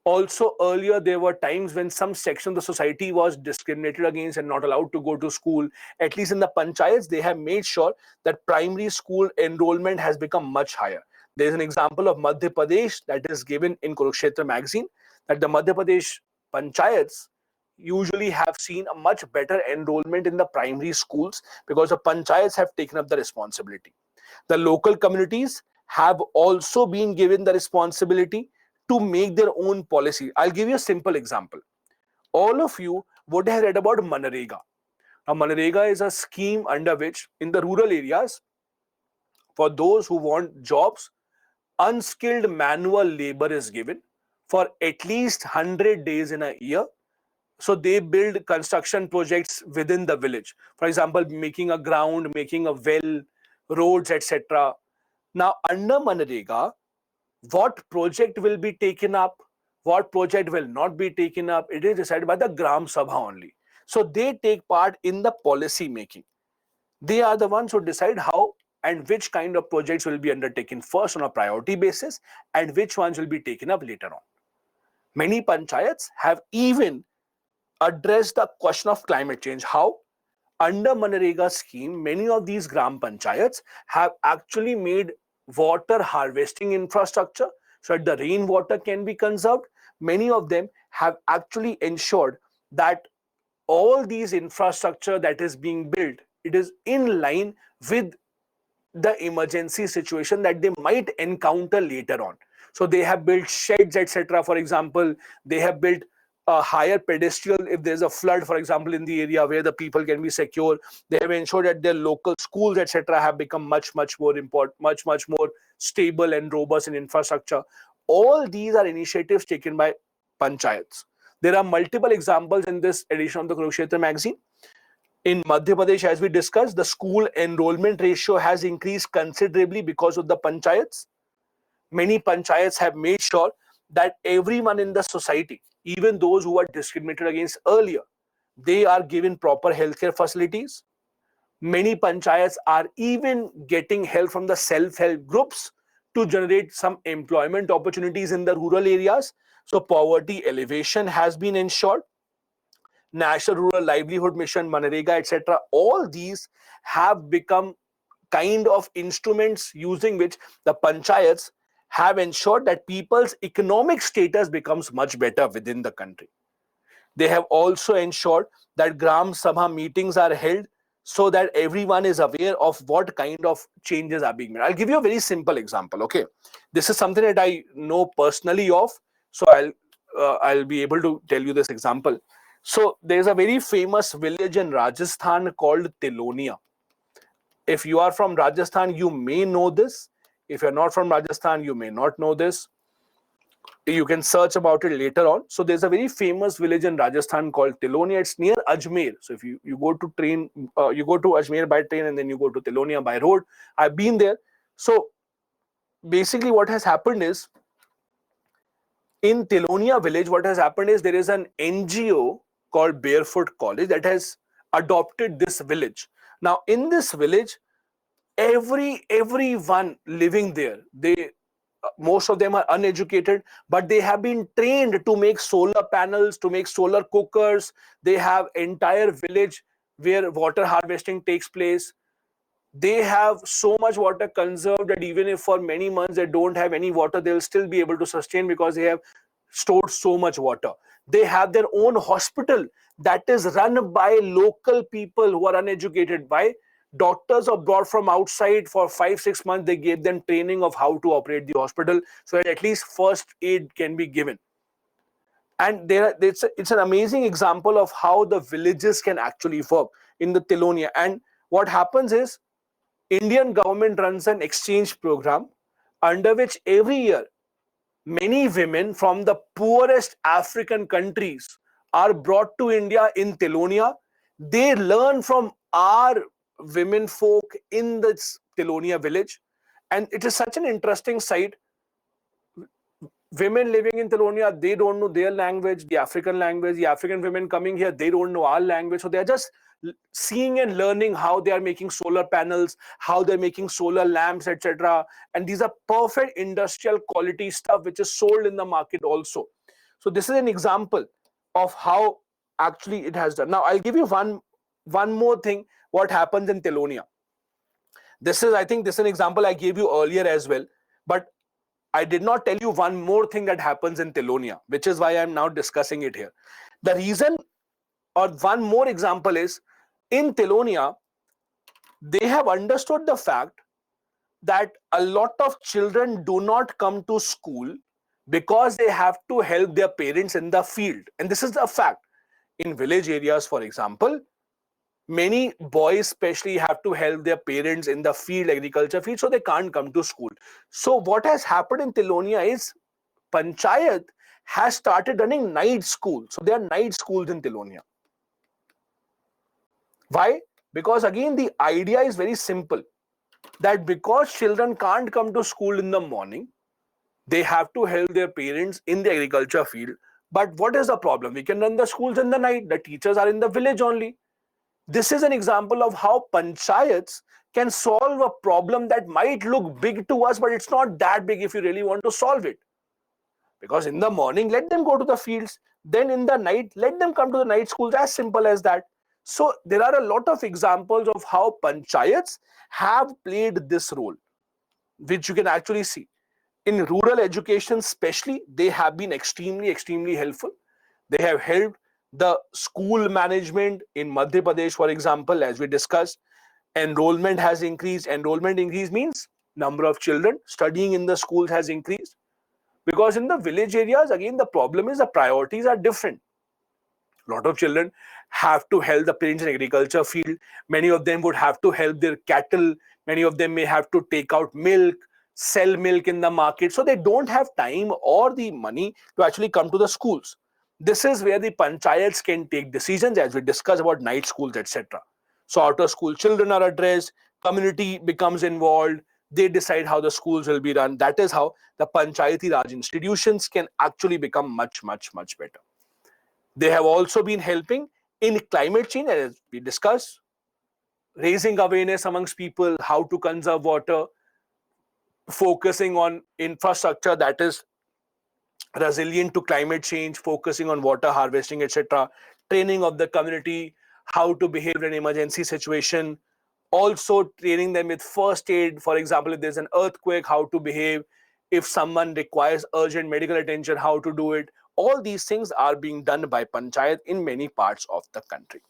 Also, earlier there were times when some section of the society was discriminated against and not allowed to go to school. At least in the panchayats, they have made sure that primary school enrollment has become much higher. There is an example of Madhya Pradesh that is given in Kurukshetra magazine, that the Madhya Pradesh panchayats usually have seen a much better enrollment in the primary schools because the panchayats have taken up the responsibility. The local communities have also been given the responsibility to make their own policy. I'll give you a simple example. All of you would have read about Manrega. Now, Manrega is a scheme under which, in the rural areas, for those who want jobs, unskilled manual labor is given for at least 100 days in a year. So they build construction projects within the village. For example, making a ground, making a well, roads, etc. Now, under Manrega, what project will be taken up, what project will not be taken up, it is decided by the Gram Sabha only. So they take part in the policy making. They are the ones who decide how and which kind of projects will be undertaken first on a priority basis and which ones will be taken up later on. Many panchayats have even addressed the question of climate change. How? Under Manrega scheme, many of these Gram Panchayats have actually made water harvesting infrastructure so that the rainwater can be conserved. Many of them have actually ensured that all these infrastructure that is being built, it is in line with the emergency situation that they might encounter later on. So they have built sheds, etc. For example, they have built a higher pedestal if there's a flood, for example, in the area where the people can be secure. They have ensured that their local schools, etc., have become much more important, much more stable and robust in infrastructure. All these are initiatives taken by panchayats. There are multiple examples in this edition of the Kurukshetra magazine. In Madhya Pradesh, as we discussed, the school enrollment ratio has increased considerably because of the panchayats. Many panchayats have made sure that everyone in the society, even those who were discriminated against earlier, they are given proper healthcare facilities. Many panchayats are even getting help from the self-help groups to generate some employment opportunities in the rural areas. So poverty elevation has been ensured. National Rural Livelihood Mission, Manrega, etc. All these have become kind of instruments using which the panchayats have ensured that people's economic status becomes much better within the country. They have also ensured that Gram Sabha meetings are held so that everyone is aware of what kind of changes are being made. I'll give you a very simple example. Okay, this is something that I know personally of, so I'll be able to tell you this example. So there's a very famous village in Rajasthan called Tilonia. If you are from Rajasthan, you may know this. If you're not from Rajasthan, you may not know this. You can search about it later on. So there's a very famous village in Rajasthan called Tilonia. It's near Ajmer. So if you go to train, you go to Ajmer by train and then you go to Tilonia by road. I've been there. So basically what has happened is, in Tilonia village, what has happened is there is an NGO called Barefoot College that has adopted this village. Now in this village, everyone living there, they most of them are uneducated, but they have been trained to make solar panels, to make solar cookers. They have entire village where water harvesting takes place. They have so much water conserved that even if for many months they don't have any water, they'll still be able to sustain because they have stored so much water. They have their own hospital that is run by local people who are uneducated. By doctors are brought from outside for 5-6 months. They gave them training of how to operate the hospital so that at least first aid can be given. And it's an amazing example of how the villages can actually work in the Tilonia. And what happens is, Indian government runs an exchange program under which every year many women from the poorest African countries are brought to India in Tilonia. They learn from our women folk in this Tilonia village. And it is such an interesting sight. Women living in Tilonia, they don't know their language, the African language. The African women coming here, they don't know our language. So they're just seeing and learning how they are making solar panels, how they're making solar lamps, etc. And these are perfect industrial quality stuff which is sold in the market also. So this is an example of how actually it has done. Now I'll give you one more thing, what happens in Tilonia. I think this is an example I gave you earlier as well, but I did not tell you one more thing that happens in Tilonia, which is why I'm now discussing it here. The reason, or one more example is, in Tilonia, they have understood the fact that a lot of children do not come to school because they have to help their parents in the field. And this is a fact. In village areas, for example, many boys especially have to help their parents in the field, agriculture field, so they can't come to school. So what has happened in Tilonia is, Panchayat has started running night schools. So there are night schools in Tilonia. Why? Because again, the idea is very simple, that because children can't come to school in the morning, they have to help their parents in the agriculture field. But what is the problem? We can run the schools in the night. The teachers are in the village only. This is an example of how panchayats can solve a problem that might look big to us, but it's not that big if you really want to solve it. Because in the morning, let them go to the fields. Then in the night, let them come to the night schools. As simple as that. So there are a lot of examples of how panchayats have played this role, which you can actually see. In rural education especially, they have been extremely helpful. They have helped the school management in Madhya Pradesh, for example, as we discussed. Enrollment has increased. Enrollment increase means number of children studying in the schools has increased. Because in the village areas, again, the problem is the priorities are different. A lot of children have to help the parents in agriculture field. Many of them would have to help their cattle. Many of them may have to take out milk, sell milk in the market. So they don't have time or the money to actually come to the schools. This is where the panchayats can take decisions, as we discuss about night schools, etc. So outer school children are addressed, community becomes involved, they decide how the schools will be run. That is how the Panchayati Raj institutions can actually become much better. They have also been helping in climate change, as we discussed, raising awareness amongst people how to conserve water, focusing on infrastructure that is resilient to climate change, focusing on water harvesting, etc., training of the community, how to behave in an emergency situation, also training them with first aid. For example, if there's an earthquake, how to behave. If someone requires urgent medical attention, how to do it. All these things are being done by Panchayat in many parts of the country.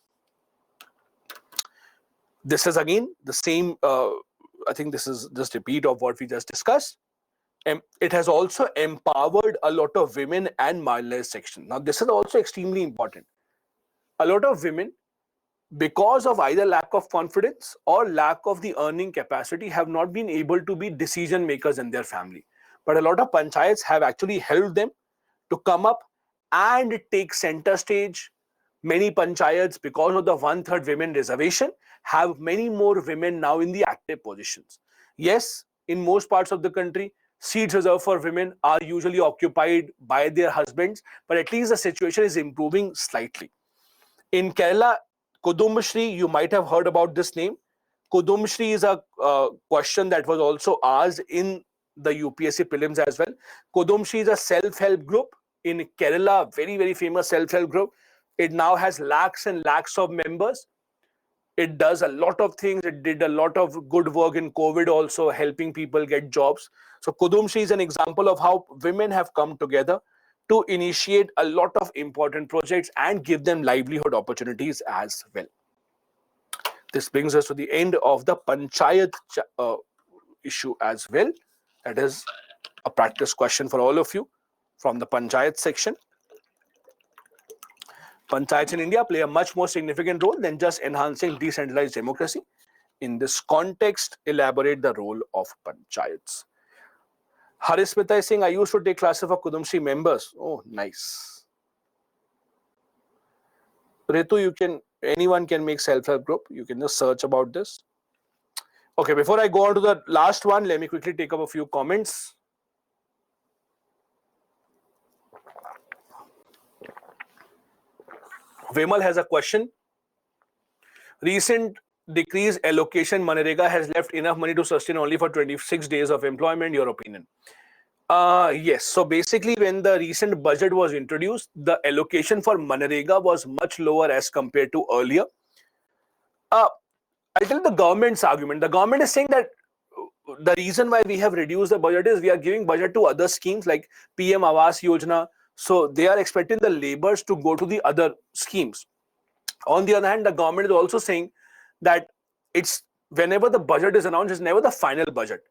This is again the same, I think this is just a repeat of what we just discussed. It has also empowered a lot of women and marginalized sections. Now, this is also extremely important. a lot of women, because of either lack of confidence or lack of the earning capacity, have not been able to be decision makers in their family. But a lot of panchayats have actually helped them to come up and take center stage. Many panchayats, because of the one-third women reservation, have many more women now in the active positions. Yes, in most parts of the country, seats reserved for women are usually occupied by their husbands, but at least the situation is improving slightly. In Kerala, Kudumbashree, you might have heard about this name. Kudumbashree is a question that was also asked in the UPSC prelims as well. Kudumbashree is a self-help group in Kerala, very, very famous self-help group. It now has lakhs and lakhs of members. It does a lot of things. It did a lot of good work in COVID also, helping people get jobs. So Kudumbashree is an example of how women have come together to initiate a lot of important projects and give them livelihood opportunities as well. This brings us to the end of the panchayat issue as well. That is a practice question for all of you from the panchayat section. Panchayats in India play a much more significant role than just enhancing decentralized democracy. In this context, elaborate the role of panchayats. Harismita is saying, I used to take classes for Kudumbashree members. Oh, nice. Ritu, anyone can make self-help group. You can just search about this. Okay, before I go on to the last one, let me quickly take up a few comments. Vimal has a question. Recent decrease allocation Manrega has left enough money to sustain only for 26 days of employment, your opinion? Yes. So basically, when the recent budget was introduced, the allocation for Manrega was much lower as compared to earlier. I'll tell you the government's argument. The government is saying that the reason why we have reduced the budget is we are giving budget to other schemes like PM Awas Yojana. So they are expecting the laborers to go to the other schemes. On the other hand, the government is also saying that it's whenever the budget is announced, it's never the final budget.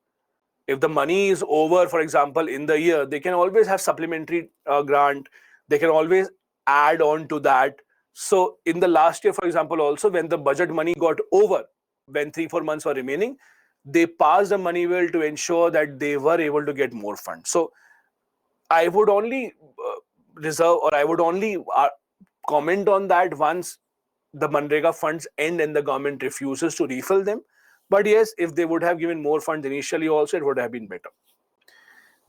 If the money is over, for example, in the year, they can always have supplementary grant. They can always add on to that. So in the last year, for example, also when the budget money got over, when 3-4 months were remaining, they passed the money bill to ensure that they were able to get more funds. So I would only reserve, or I would only comment on that once the Manrega funds end and the government refuses to refill them. But yes, if they would have given more funds initially also, it would have been better.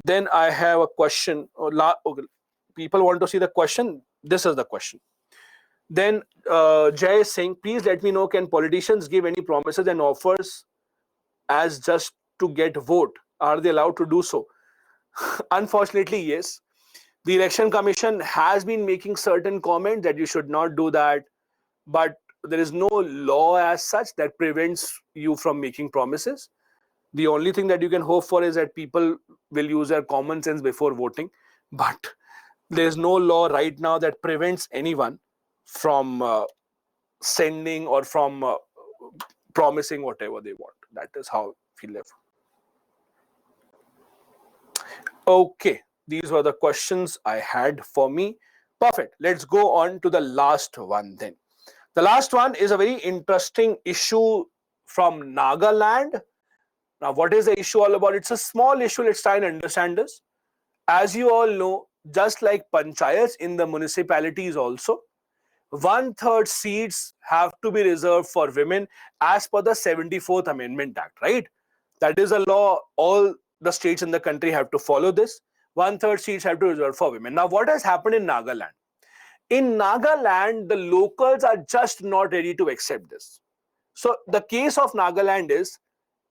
Then I have a question. People want to see the question. This is the question. Then Jay is saying, please let me know, can politicians give any promises and offers as just to get vote? Are they allowed to do so? Unfortunately, yes. The Election Commission has been making certain comments that you should not do that, but there is no law as such that prevents you from making promises. The only thing that you can hope for is that people will use their common sense before voting, but there is no law right now that prevents anyone from sending or from promising whatever they want. That is how we live. Okay, these were the questions I had for me. Perfect. Let's go on to the last one then. The last one is a very interesting issue from Nagaland. Now, what is the issue all about? It's a small issue. Let's try and understand this. As you all know, just like panchayats in the municipalities also, 1/3 seats have to be reserved for women as per the 74th Amendment Act, right? That is a law. All the states in the country have to follow this. 1/3 seats have to be reserved for women. Now, what has happened in Nagaland? In Nagaland, the locals are just not ready to accept this. So the case of Nagaland is,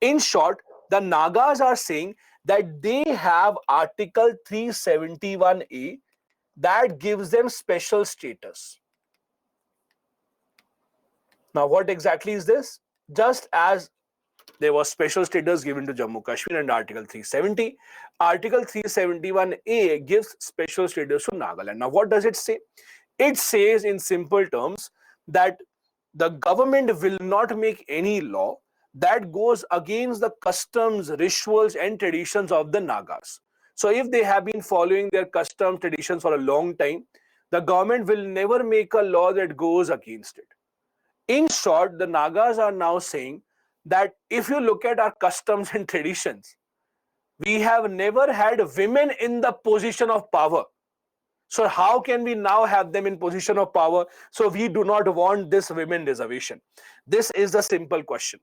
in short, the Nagas are saying that they have Article 371A that gives them special status. Now, what exactly is this? Just as there was special status given to Jammu Kashmir under Article 370, Article 371A gives special status to Nagaland. Now, what does it say? It says in simple terms that the government will not make any law that goes against the customs, rituals, and traditions of the Nagas. So if they have been following their custom traditions for a long time, the government will never make a law that goes against it. In short, the Nagas are now saying that if you look at our customs and traditions, we have never had women in the position of power. So how can we now have them in position of power? So we do not want this women reservation. This is the simple question.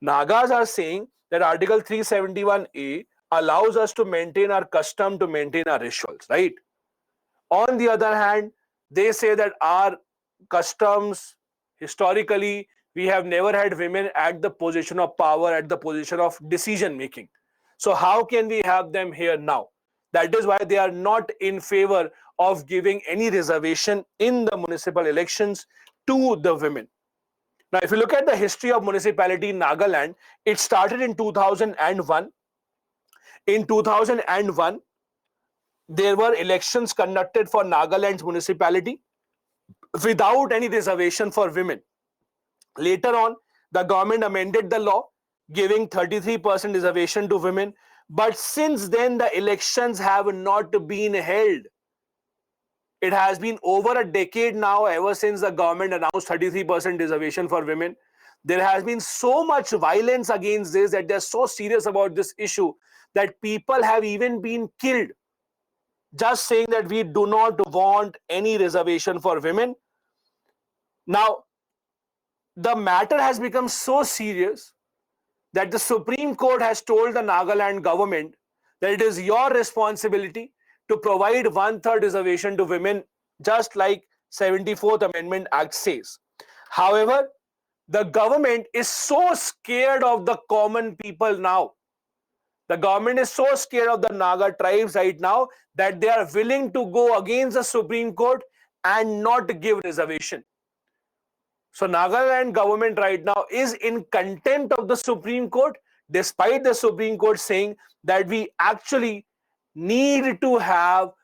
Nagas are saying that Article 371A allows us to maintain our custom, to maintain our rituals, right? On the other hand, they say that our customs, historically, we have never had women at the position of power, at the position of decision making. So how can we have them here now? That is why they are not in favor of giving any reservation in the municipal elections to the women. Now, if you look at the history of municipality in Nagaland, it started in 2001. In 2001, there were elections conducted for Nagaland's municipality without any reservation for women. Later on, the government amended the law, giving 33% reservation to women. But since then, the elections have not been held. It has been over a decade now, ever since the government announced 33% reservation for women. There has been so much violence against this that they're so serious about this issue that people have even been killed just saying that we do not want any reservation for women. Now, the matter has become so serious that the Supreme Court has told the Nagaland government that it is your responsibility to provide 1/3 reservation to women, just like 74th Amendment Act says. However, the government is so scared of the common people now. The government is so scared of the Naga tribes right now that they are willing to go against the Supreme Court and not give reservation. So Nagaland government right now is in contempt of the Supreme Court, despite the Supreme Court saying that we actually need to have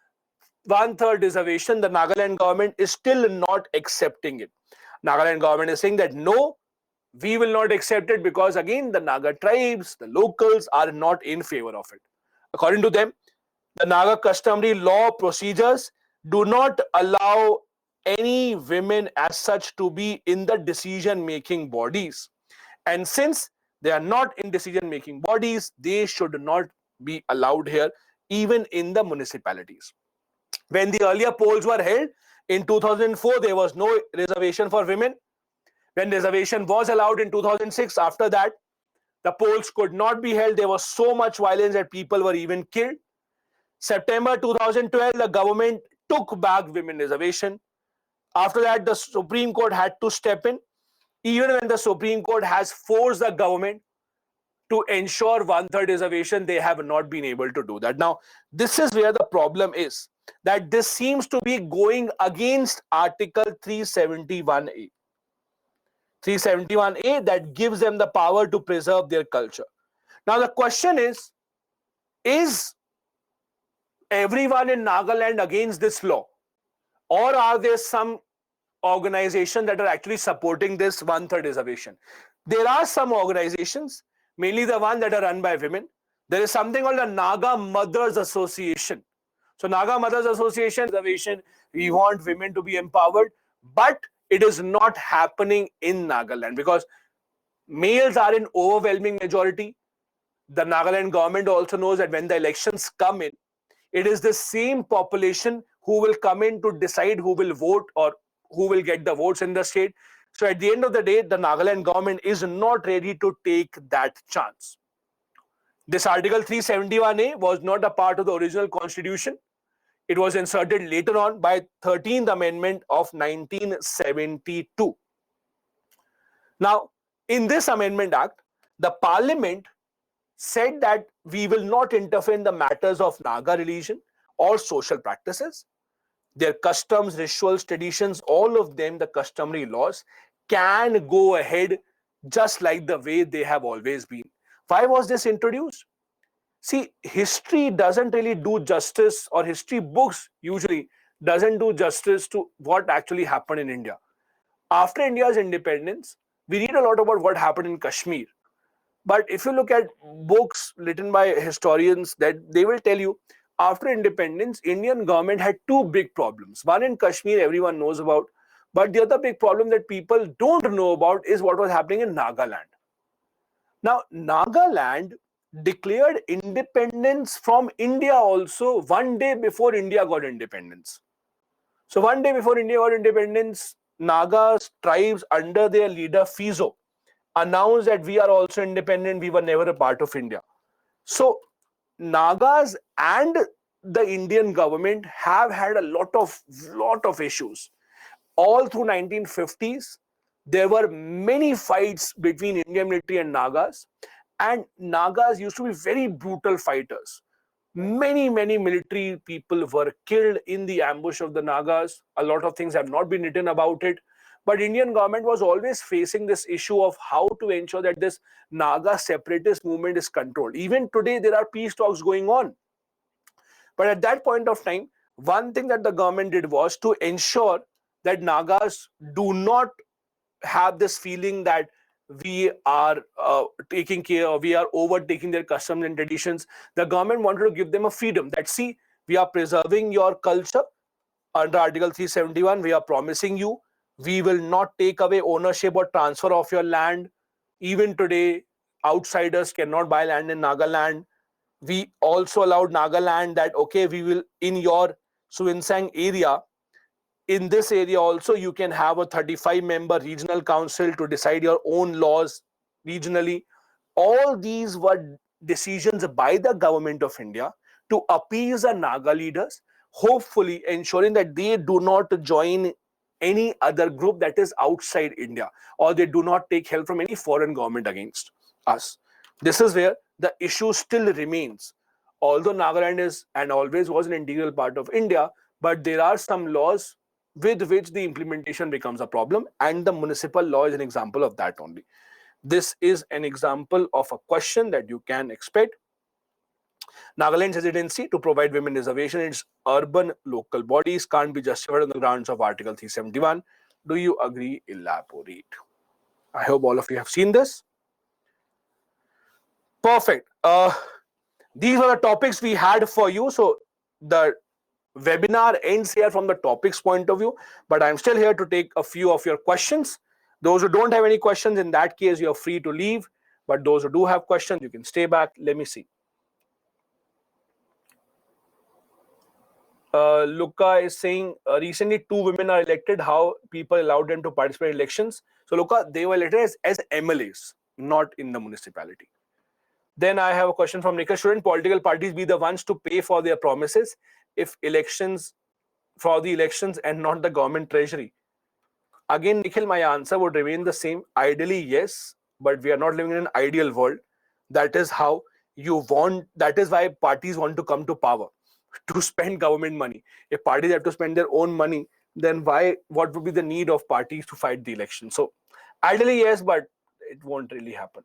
1/3 reservation. The Nagaland government is still not accepting it. Nagaland government is saying that no, we will not accept it because again the Naga tribes, the locals are not in favor of it. According to them, the Naga customary law procedures do not allow any women as such to be in the decision making bodies. And since they are not in decision making bodies, they should not be allowed here, even in the municipalities. When the earlier polls were held in 2004, there was no reservation for women. When reservation was allowed in 2006, after that, the polls could not be held. There was so much violence that people were even killed. September 2012, the government took back women reservation. After that, the Supreme Court had to step in. Even when the Supreme Court has forced the government to ensure 1/3 reservation, they have not been able to do that. Now, this is where the problem is, that this seems to be going against Article 371A. 371A that gives them the power to preserve their culture. Now, the question is everyone in Nagaland against this law? Or are there some organizations that are actually supporting this 1/3 reservation? There are some organizations, mainly the ones that are run by women. There is something called the Naga Mothers Association. So Naga Mothers Association reservation, we want women to be empowered, but it is not happening in Nagaland because males are in overwhelming majority. The Nagaland government also knows that when the elections come in, it is the same population who will come in to decide who will vote or who will get the votes in the state. So at the end of the day, the Nagaland government is not ready to take that chance. This Article 371A was not a part of the original constitution. It was inserted later on by 13th Amendment of 1972. Now, in this Amendment Act, the Parliament said that we will not interfere in the matters of Naga religion or social practices. Their customs, rituals, traditions, all of them, the customary laws, can go ahead just like the way they have always been. Why was this introduced? See, history doesn't really do justice, or history books usually doesn't do justice to what actually happened in India. After India's independence, we read a lot about what happened in Kashmir. But if you look at books written by historians, that they will tell you after independence, Indian government had two big problems. One in Kashmir, everyone knows about, but the other big problem that people don't know about is what was happening in Nagaland. Now, Nagaland declared independence from India also one day before India got independence. So one day before India got independence, Naga tribes under their leader Fizo announced that we are also independent, we were never a part of India. So Nagas and the Indian government have had a lot of issues. All through 1950s, there were many fights between Indian military and Nagas, and Nagas used to be very brutal fighters. Many military people were killed in the ambush of the Nagas. A lot of things have not been written about it, but Indian government was always facing this issue of how to ensure that this Naga separatist movement is controlled. Even today, there are peace talks going on. But at that point of time, one thing that the government did was to ensure that Nagas do not have this feeling that we are taking care, or we are overtaking their customs and traditions. The government wanted to give them a freedom that, see, we are preserving your culture under Article 371. We are promising you, we will not take away ownership or transfer of your land. Even today, outsiders cannot buy land in Nagaland. We also allowed Nagaland that, okay, we will, in your Suinsang area, in this area also, you can have a 35-member regional council to decide your own laws regionally. All these were decisions by the government of India to appease the Naga leaders, hopefully ensuring that they do not join any other group that is outside India, or they do not take help from any foreign government against us. This is where the issue still remains. Although Nagaland is and always was an integral part of India, but there are some laws with which the implementation becomes a problem, and the municipal law is an example of that only. This is an example of a question that you can expect. Nagaland's hesitancy to provide women reservation in its urban local bodies can't be justified on the grounds of Article 371. Do you agree? Elaborate. I hope all of you have seen this. Perfect. These were the topics we had for you. So the webinar ends here from the topics point of view, but I'm still here to take a few of your questions. Those who don't have any questions, in that case, you're free to leave. But those who do have questions, you can stay back. Let me see. Luca is saying, recently 2 women are elected. How people allowed them to participate in elections? So Luca, they were elected as MLAs, not in the municipality. Then I have a question from Nikhil. Shouldn't political parties be the ones to pay for their promises if elections, for the elections, and not the government treasury? Again, Nikhil, my answer would remain the same. Ideally, yes, but we are not living in an ideal world. That is how you want, that is why parties want to come to power, to spend government money. If parties have to spend their own money, then what would be the need of parties to fight the election? So ideally, yes, but it won't really happen.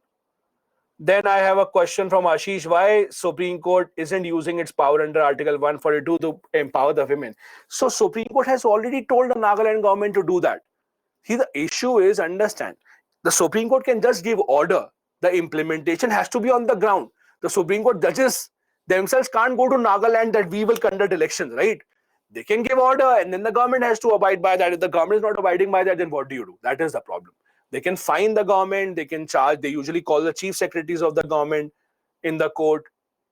Then I have a question from Ashish. Why Supreme Court isn't using its power under Article 142 to empower the women? So Supreme Court has already told the Nagaland government to do that. See, the issue is, understand, the Supreme Court can just give order. The implementation has to be on the ground. The Supreme Court judges themselves can't go to Nagaland that we will conduct elections, right? They can give order and then the government has to abide by that. If the government is not abiding by that, then what do you do? That is the problem. They can fine the government, they can charge, they usually call the chief secretaries of the government in the court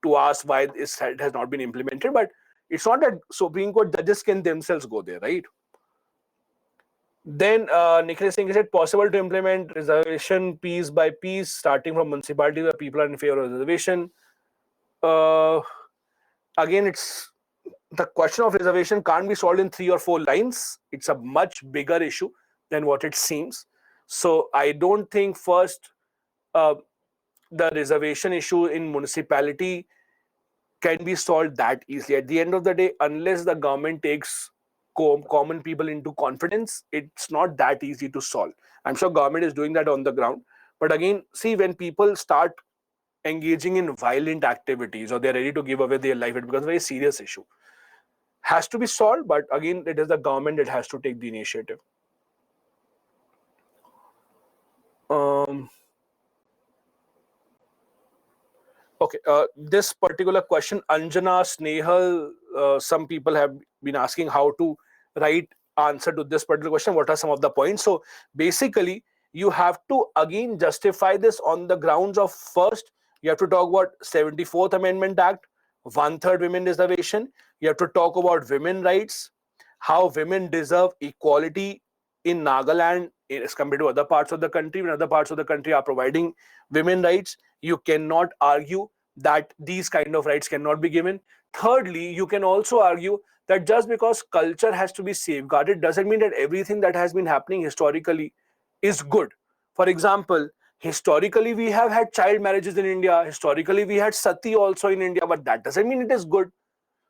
to ask why it has not been implemented. But it's not that Supreme Court judges can themselves go there, right? Then Nikhil Singh, is it possible to implement reservation piece by piece, starting from municipality where people are in favor of reservation? Again, it's the question of reservation can't be solved in 3 or 4 lines. It's a much bigger issue than what it seems. So I don't think first the reservation issue in municipality can be solved that easily. At the end of the day, unless the government takes common people into confidence, it's not that easy to solve. I'm sure government is doing that on the ground. But again, see, when people start engaging in violent activities or they're ready to give away their life, it becomes a very serious issue. Has to be solved, but again, it is the government that has to take the initiative. Okay, this particular question, Anjana, Snehal, some people have been asking how to write answer to this particular question. What are some of the points? So basically, you have to again justify this on the grounds of, first, you have to talk about 74th Amendment Act, one-third women reservation. You have to talk about women rights, how women deserve equality in Nagaland as compared to other parts of the country. When other parts of the country are providing women rights, you cannot argue that these kind of rights cannot be given. Thirdly, you can also argue that just because culture has to be safeguarded doesn't mean that everything that has been happening historically is good. For example, historically we have had child marriages in India. Historically we had sati also in India, but that doesn't mean it is good.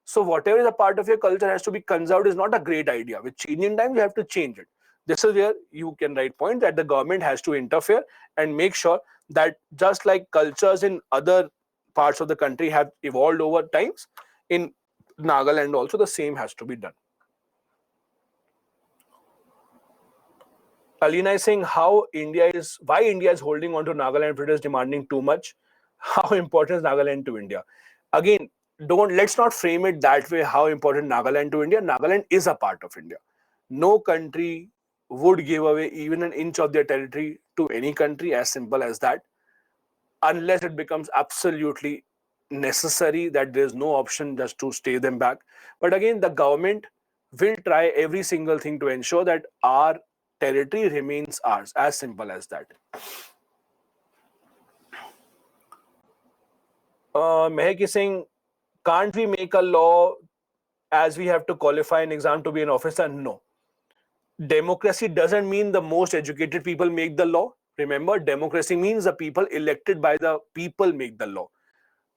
So whatever is a part of your culture has to be conserved is not a great idea. With changing time, you have to change it. This is where you can write point that the government has to interfere and make sure that just like cultures in other parts of the country have evolved over times, in Nagaland also the same has to be done. Alina is saying why India is holding on to Nagaland if it is demanding too much. How important is Nagaland to India? Again, let's not frame it that way. How important Nagaland to India? Nagaland is a part of India. No country would give away even an inch of their territory to any country, as simple as that, unless it becomes absolutely necessary that there's no option just to stay them back. But again, the government will try every single thing to ensure that our territory remains ours, as simple as that. Mehak is saying, can't we make a law as we have to qualify an exam to be an officer? No. Democracy doesn't mean the most educated people make the law. Remember, democracy means the people elected by the people make the law.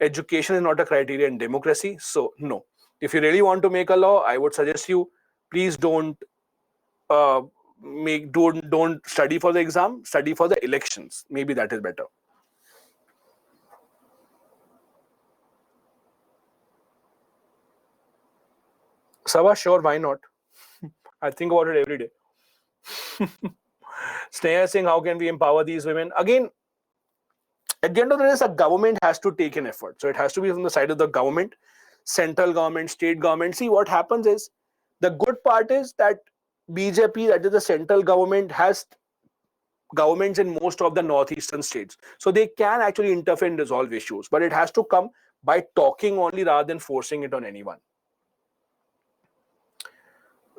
Education is not a criteria in democracy, so no. If you really want to make a law, I would suggest you please don't study for the exam, study for the elections. Maybe that is better. Sabha, sure, why not? I think about it every day. Sneha saying, how can we empower these women? Again, at the end of the day, the government has to take an effort. So it has to be from the side of the government, central government, state government. See, what happens is, the good part is that BJP, that is the central government, has governments in most of the northeastern states. So they can actually interfere and resolve issues. But it has to come by talking only rather than forcing it on anyone.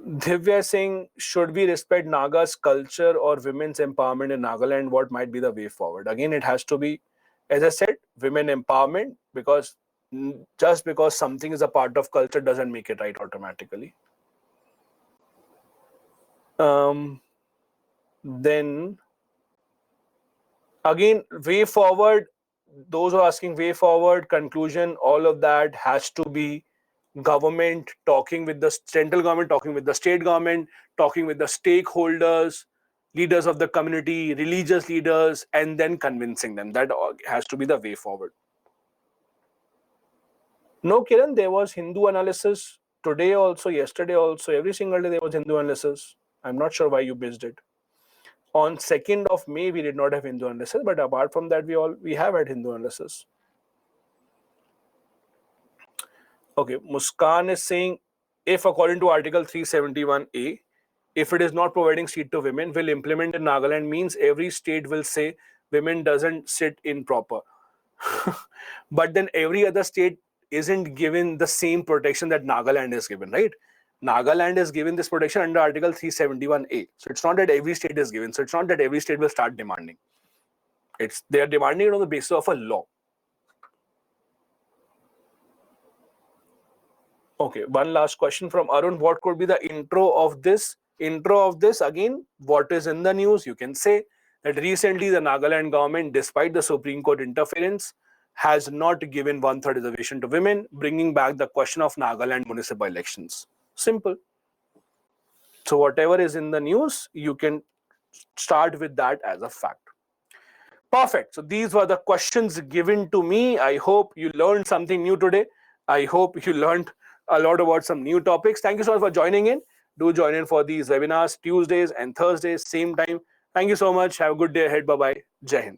Divya saying, should we respect Naga's culture or women's empowerment in Nagaland? What might be the way forward? Again, it has to be, as I said, women empowerment, because just because something is a part of culture doesn't make it right automatically. Then again, way forward, those who are asking way forward, conclusion, all of that has to be government talking with the central government, talking with the state government, talking with the stakeholders, leaders of the community, religious leaders, and then convincing them. That has to be the way forward. No, Kiran, there was Hindu analysis today also, yesterday also, every single day there was Hindu analysis. I'm not sure why you missed it. On 2nd of May, we did not have Hindu analysis, but apart from that, we have had Hindu analysis. Okay, Muskan is saying, if according to Article 371A, if it is not providing seat to women, will implement in Nagaland means every state will say women doesn't sit in proper. But then every other state isn't given the same protection that Nagaland is given, right? Nagaland is given this protection under Article 371A. So it's not that every state is given. So it's not that every state will start demanding. They are demanding it on the basis of a law. Okay, one last question from Arun. What could be the intro of this? Again, what is in the news? You can say that recently the Nagaland government, despite the Supreme Court interference, has not given one-third reservation to women, bringing back the question of Nagaland municipal elections. Simple. So whatever is in the news, you can start with that as a fact. Perfect. So these were the questions given to me. I hope you learned something new today. I hope you learned a lot about some new topics. Thank you so much for joining in. Do join in for these webinars Tuesdays and Thursdays, same time. Thank you so much. Have a good day ahead. Bye-bye. Jai Hind.